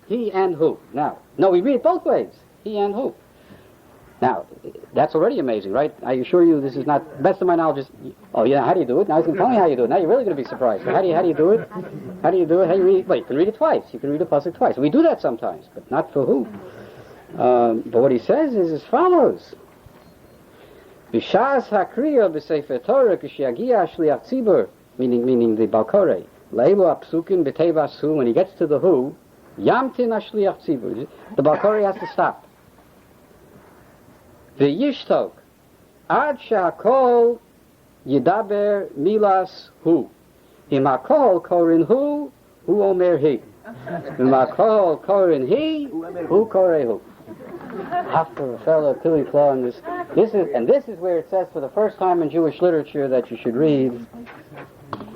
He and who. Now, no, we read it both ways, He and who. Now, that's already amazing, right? I assure you this is not, best of my knowledge, oh yeah, how do you do it? Now he's going to tell me how you do it. Now you're really going to be surprised. How do you do it? How do you do it? How do you read it? Well, you can read it twice. You can read a pasuk twice. We do that sometimes, but not for who. But what he says is as follows. B'shas hakriya b'sefer Torah k'shiagia shliach tzibur, meaning the Balkorei. Leilu apsukim b'tevas hu, when he gets to the who, yamtin ashliach tzibur. The Balkorei has to stop. V'yishtok, ad she'akol yidaber milas hu. Im hakol korin hu omer hi. Im hakol korin hi, hu korei hu. After a fellow Tili Claw, and this is where it says for the first time in Jewish literature that you should read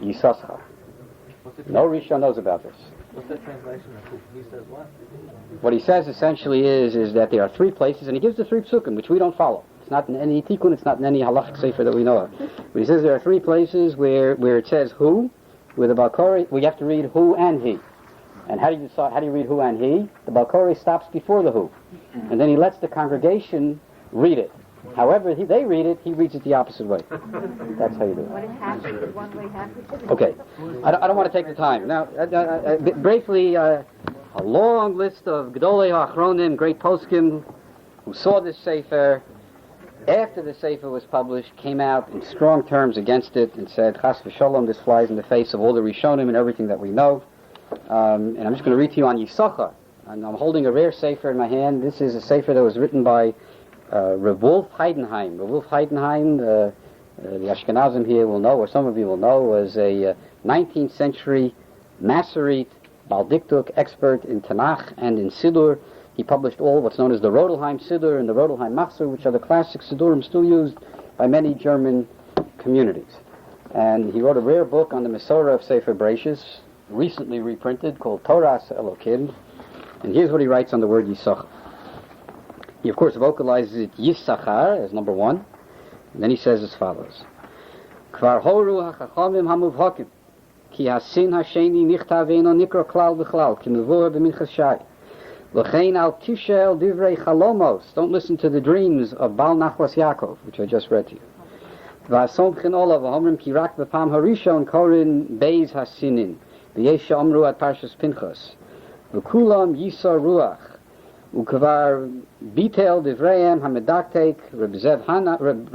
Yisachar. No Rishon knows about this. What's the translation of who? He says what? What he says essentially is that there are 3 places, and he gives the 3 psukim, which we don't follow. It's not in any tikkun, it's not in any halachic sefer that we know of. But he says there are 3 places where it says who, with the Balkori, we have to read who and he. And how do you read who and he? The Balkori stops before the who. And then he lets the congregation read it. However they read it, he reads it the opposite way. That's how you do it. What is happy? The one-way happy? Okay. I don't want to take the time. Now, briefly, a long list of Gedolei Achronim, great poskim, who saw this sefer, after the sefer was published, came out in strong terms against it and said, Chas v'sholom, this flies in the face of all the Rishonim and everything that we know. And I'm just going to read to you on Yisachar. And I'm holding a rare sefer in my hand. This is a sefer that was written by Rav Wolf Heidenheim. Rav Wolf Heidenheim, the Ashkenazim here will know, or some of you will know, was a 19th century Masoret, Baldiktuk expert in Tanakh and in Siddur. He published all what's known as the Rodelheim Siddur and the Rodelheim Machzor, which are the classic Siddurim still used by many German communities. And he wrote a rare book on the Masorah of Sefer Bereshis, recently reprinted, called Toras Elokim. And here's what he writes on the word Yisachar. He, of course, vocalizes it Yisachar as number 1. And then he says as follows. Kvar horu hachachamim hamuvhakim ki hasin hasheni nichtav eino nikro klal v'chlal ki mevor b'minchas shai l'chein al tishel divrei chalomos. Don't listen to the dreams of Baal Nachlas Yaakov, which I just read to you. V'asom b'chin olav v'homrim ki rak b'pam harishon korin beis hasinin v'yesh amru at parshas Pinchas v'kulam yisar ruach ukvar bitel divreim hamedaktek Reb Zev Hana Reb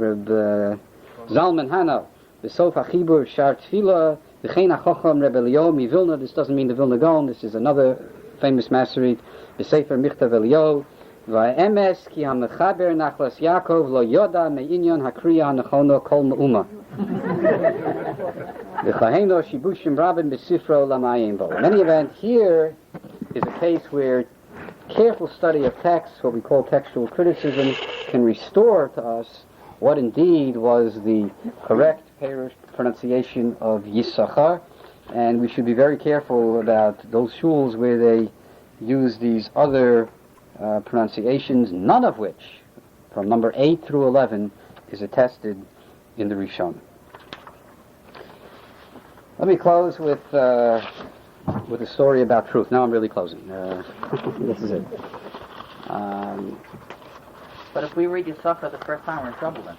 Zalman Hano v'sof hachibur shar tefila v'chein hachocham Reb Eliyahu mi Vilna. This doesn't mean the Vilna Gaon. This is another famous Masoret. The Sefer Michtav Eliyahu Va'emes ki ha-mechaber nachlas Yaakov lo yoda me'inyon hakriya nechono kol me'uma. V'chaheno shibushim rabin b'sifro lamayim bo. In any event, here is a case where careful study of text, what we call textual criticism, can restore to us what indeed was the correct pronunciation of Yisachar, and we should be very careful about those shuls where they use these other pronunciations, none of which, from number 8 through 11, is attested in the Rishon. Let me close with a story about truth. Now I'm really closing. This is it. But if we read Yisachar the first time, we're in trouble then.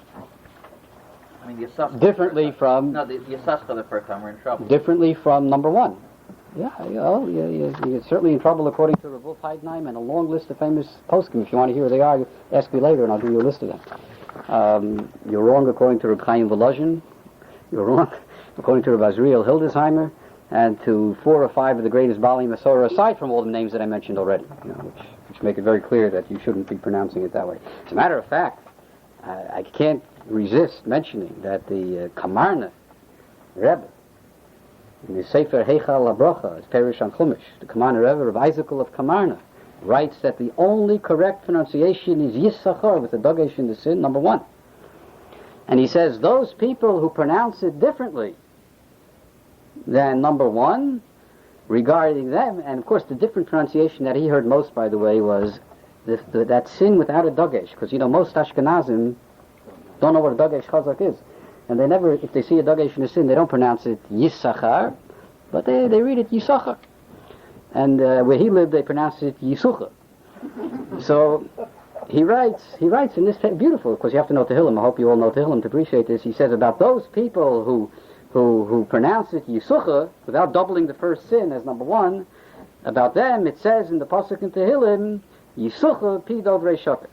I mean, Yisachar... Differently from... No, the Yisachar the first time, we're in trouble. Differently from number 1. Yeah, you're certainly in trouble according to Rav Heidenheim and a long list of famous poskim. If you want to hear where they are, ask me later and I'll give you a list of them. You're wrong according to Reb Chaim Volozhin. You're wrong according to Reb Azriel Hildesheimer, and to 4 or 5 of the greatest Bali Masorah, aside from all the names that I mentioned already, which make it very clear that you shouldn't be pronouncing it that way. As a matter of fact, I can't resist mentioning that the Kamarna Rebbe, in the Sefer Heichal HaBrocha, it's Perish on Chumash, the Kamarna Rebbe of Isaacel of Kamarna, writes that the only correct pronunciation is Yisachar, with the dagesh in the sin, number 1. And he says those people who pronounce it differently than number 1, regarding them, and of course the different pronunciation that he heard most, by the way, was that sin without a dagesh, because most Ashkenazim don't know what a dagesh chazak is, and they never, if they see a dagesh in a sin, they don't pronounce it Yisachar, but they read it Yisachar, and where he lived they pronounce it Yisucha. So he writes in this beautiful, because you have to know Tehillim, I hope you all know Tehillim to appreciate this. He says about those people who pronounce it Yisucha without doubling the first sin as number 1, about them it says in the pasuk in Tehillim, Yisucha pi dovrei shoker.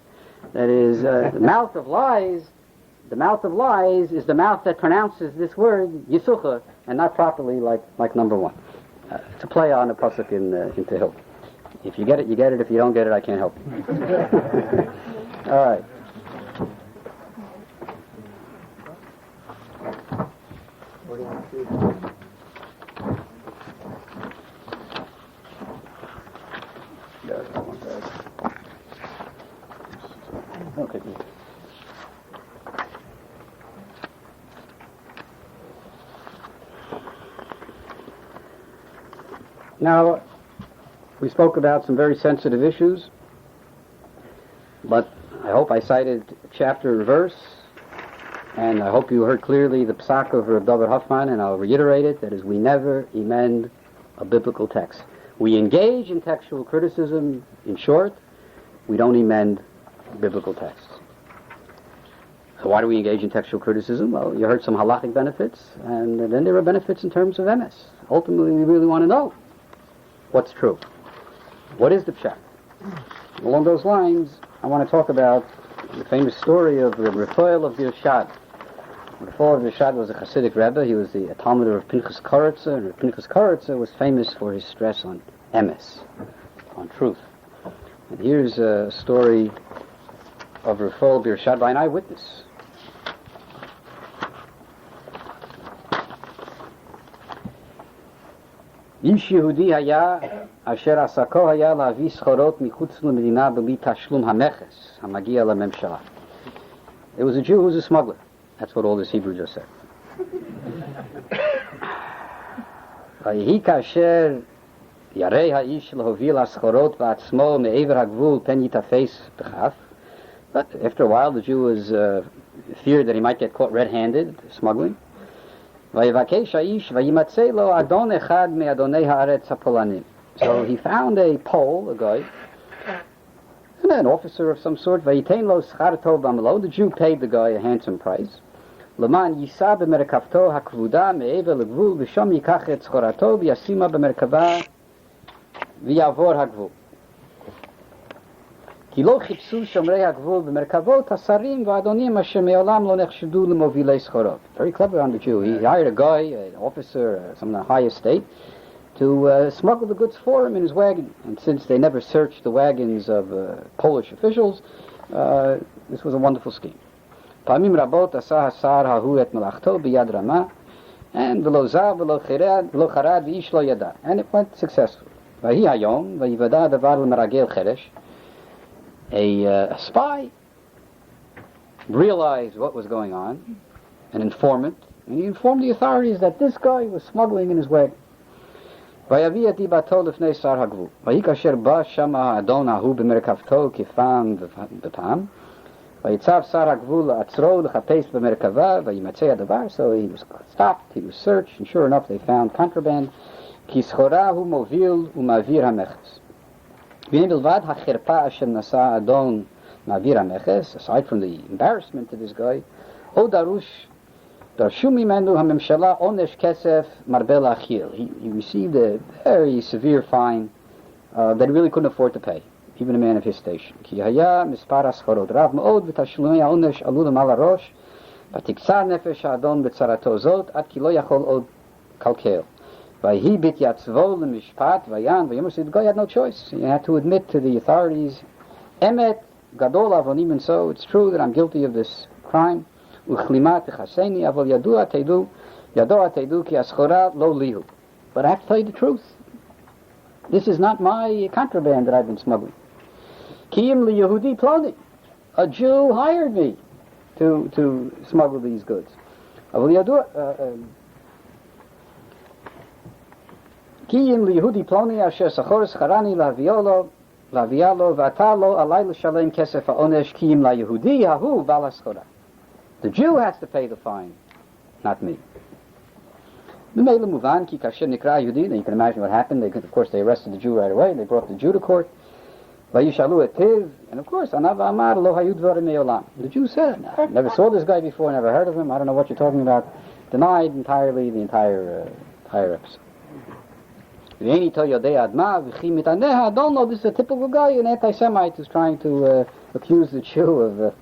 That is, the mouth of lies is the mouth that pronounces this word Yisucha, and not properly like number 1. To play on the pasuk in Tehillim. If you get it, you get it. If you don't get it, I can't help you. All right. What do you want to see? Okay, good. Now, we spoke about some very sensitive issues, but I hope I cited chapter and verse, and I hope you heard clearly the psak of Rav David Hoffman, and I'll reiterate it, that is, we never emend a biblical text. We engage in textual criticism, in short, we don't emend biblical texts. So why do we engage in textual criticism? Well, you heard some halachic benefits, and then there are benefits in terms of MS. Ultimately, we really want to know what's true. What is the pshat? Along those lines, I want to talk about the famous story of the Raphael of Birshad. Raphael of Birshad was a Hasidic Rebbe. He was the Talmuder of Pinchas Koritzer, and Pinchas Koritzer was famous for his stress on emes, on truth. And here's a story of Raphael of Birshad by an eyewitness. איש יהודי היה אשר עסקו היה להביא סחורות מחוץ למדינה בלי תשלום המכס המגיע לממשלה. There was a Jew who was a smuggler. That's what all this Hebrew just said. ויהי כאשר ירא האיש להוביל הסחורות בעצמו מעבר הגבול פן יתפס בכף. But after a while the Jew was feared that he might get caught red-handed smuggling. ויבקש האיש וימצא לו אדון אחד מאדוני הארץ הפולנים. So he found a Pole, a guy, an officer of some sort. ויתן לו שכר טוב בעמלו. The Jew paid the guy a handsome price. למען יישא במרכבתו הכבודה מעבר לגבול ושם ייקח את סחורתו וישימה במרכבה ויעבור הגבול. כי לא חיפשו שומרי הגבול במרכבות השרים והאדונים אשר מעולם לא נחשדו למובילי סחורות. Very clever on the Jew. He hired a guy, an officer, some of the high estate, to smuggle the goods for him in his wagon. And since they never searched the wagons of Polish officials, this was a wonderful scheme. Pa'amim rabot asa hasar hahu et melachto biyad ramah, and v'lo zav v'lo charad v'ish lo yada. And it went successfully. Vahi hayom v'yivada davar l'meragel cheresh. A spy realized what was going on, an informant, and he informed the authorities that this guy was smuggling in his wagon. ויביא את דיבתו לפני שר הגבול. ויהי כאשר בא שם האדון ההוא במרכבתו כפעם בפעם, ויצב שר הגבול לעצרו לחפש במרכבה, וימצא הדבר. So he was stopped, he was searched, and sure enough they found contraband, כי סחורה הוא מוביל ומעביר המכס. והנה בלבד החרפה אשר נשא האדון מעביר המכס, aside from the embarrassment to this guy, עוד דרוש דרשו ממנו הממשלה עונש כסף מרבה להכיל. He received a very severe fine that he really couldn't afford to pay, even a man of his station. כי היה מספר הסחורות רב מאוד ותשלומי העונש עלו למעל הראש, ותקצר נפש האדון בצרתו זאת עד כי לא יכול עוד כלכל. ויהי בהתייצבו למשפט ויען ויאמר, so the guy had no choice. He had to admit to the authorities, emet gadol avon, even so it's true that I'm guilty of this crime. וכלימה תכסני, אבל ידוע תדעו כי הסחורה לא ליהו. But I have to tell you the truth. This is not my contraband that I've been smuggling. כי אם ליהודי פלוני, a Jew hired me to smuggle these goods. אבל ידוע, כי אם ליהודי פלוני אשר סחור סחרני להביאה לו, ואתה לא עלי לשלם כסף העונש, כי אם ליהודי ההוא בעל הסחורה. The Jew has to pay the fine, not me. ממילא מובן, כי כאשר נקרא יהודי, then you can imagine what happened. Of course, they arrested the Jew right away. They brought the Jew to court. וישאלו את טיב, and of course, ענה ואמר, לא היו דברים מעולם. The Jew said, I never saw this guy before, never heard of him, I don't know what you're talking about. Denied entirely the entire episode. ואין איתו יודע עד מה, וכי מתעניה, I don't know, this is a typical guy, an anti-Semite who's trying to accuse the Jew of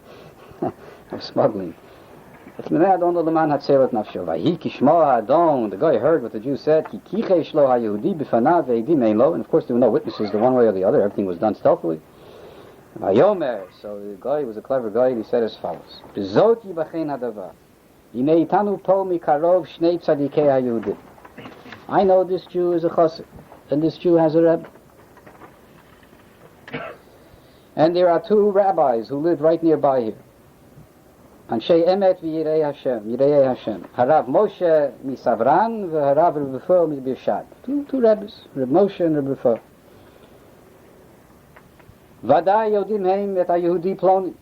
smuggling. The guy heard what the Jew said, and of course there were no witnesses the one way or the other, everything was done stealthily. So the guy was a clever guy, and he said as follows, I know this Jew is a chassid, and this Jew has a rebbe. And there are two rabbis who live right nearby here. Anshei Emet v'Yirei Hashem. Harav Moshe misavran v'Harav Rebbefer mibirshad. Two rabbis, Reb Moshe and Reb Befer. Vadai yodim heim et hayehudi ploni.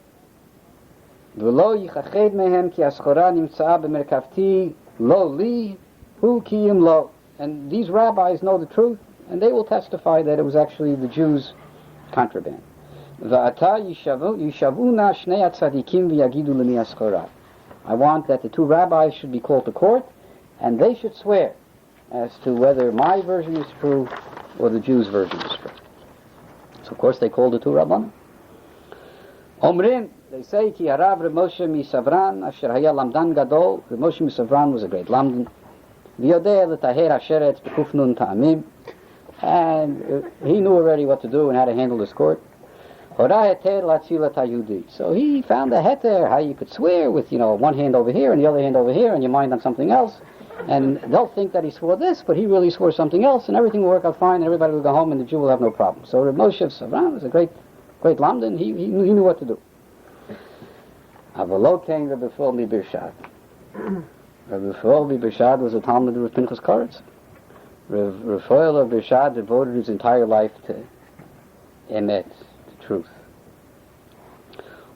V'lo yichached mehem ki aschora nimtza'a b'merkavti lo li hu kiyim lo. And these rabbis know the truth, and they will testify that it was actually the Jews' contraband. I want that the two rabbis should be called to court, and they should swear as to whether my version is true or the Jews' version is true. So of course they called the two rabbanim. Omrim, they say, Ki harav Reb Moshe misavran asher haya lamdan gadol. Reb Moshe misavran was a great lamdan. V'yodeh l'taher hasheret b'kufnun ta'amim. And he knew already what to do and how to handle this court. So he found a heter, how you could swear with, one hand over here and the other hand over here and your mind on something else. And they'll think that he swore this, but he really swore something else, and everything will work out fine, and everybody will go home and the Jew will have no problem. So Reb Moshe Savran was a great lamdan, he knew what to do. Avalo came Reb Befer Birshad. Reb Befer Birshad was a Talmud of Pinchas Koretz. Reb Befer Birshad devoted his entire life to emet, truth.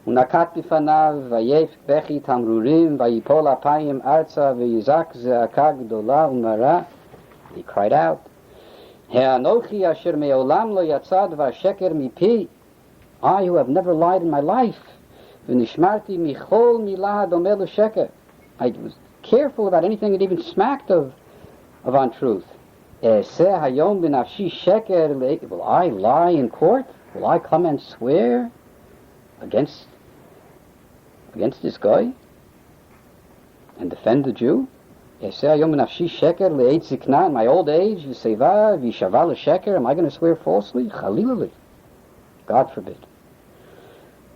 ונקט בפניו ויף בכי תמרורים ויפול אפיים ארצה ויזעק זעקה גדולה ומרה. He cried out, האנוכי אשר מעולם לא יצא דבר שקר מפי, I who have never lied in my life, ונשמרתי מכל מילה הדומה לשקר. I was careful about anything that even smacked of untruth. אעשה היום בנפשי שקר, will I lie in court? Will I come and swear against this guy and defend the Jew? In my old age, am I going to swear falsely? Chalilali. God forbid.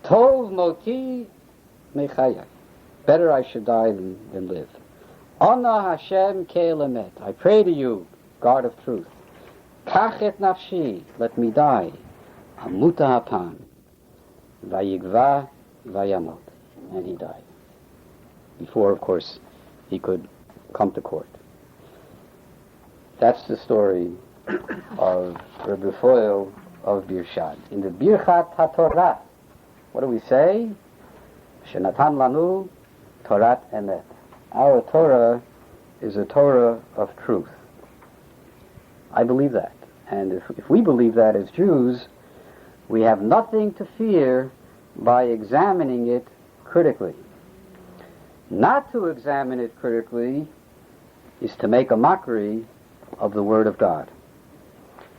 Tov moti mechaya. Better I should die than live. Ana Hashem ke'elemet. I pray to you, God of truth. Kach et nafshi. Let me die. Hamuta hapan. Vayigva vayamot. And he died. Before, of course, he could come to court. That's the story of Rabbi Foyle of Birshad. In the Birchat HaTorah, what do we say? Shenatan lanu Torat emet. Our Torah is a Torah of truth. I believe that. And if we believe that as Jews, we have nothing to fear by examining it critically. Not to examine it critically is to make a mockery of the Word of God.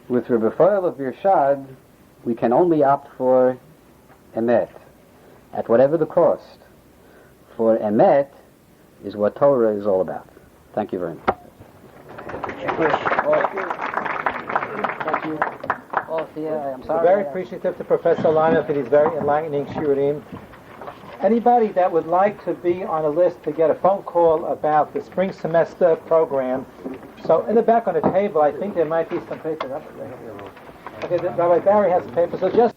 With Rabbi Foyle of Birshad, we can only opt for emet, at whatever the cost. For emet is what Torah is all about. Thank you very much. Thank you. Oh, yeah, I'm sorry. We're very appreciative to Professor Lionel for these very enlightening shiurim. Anybody that would like to be on a list to get a phone call about the spring semester program, so in the back on the table, I think there might be some papers. Okay, Rabbi Barry has some papers, so just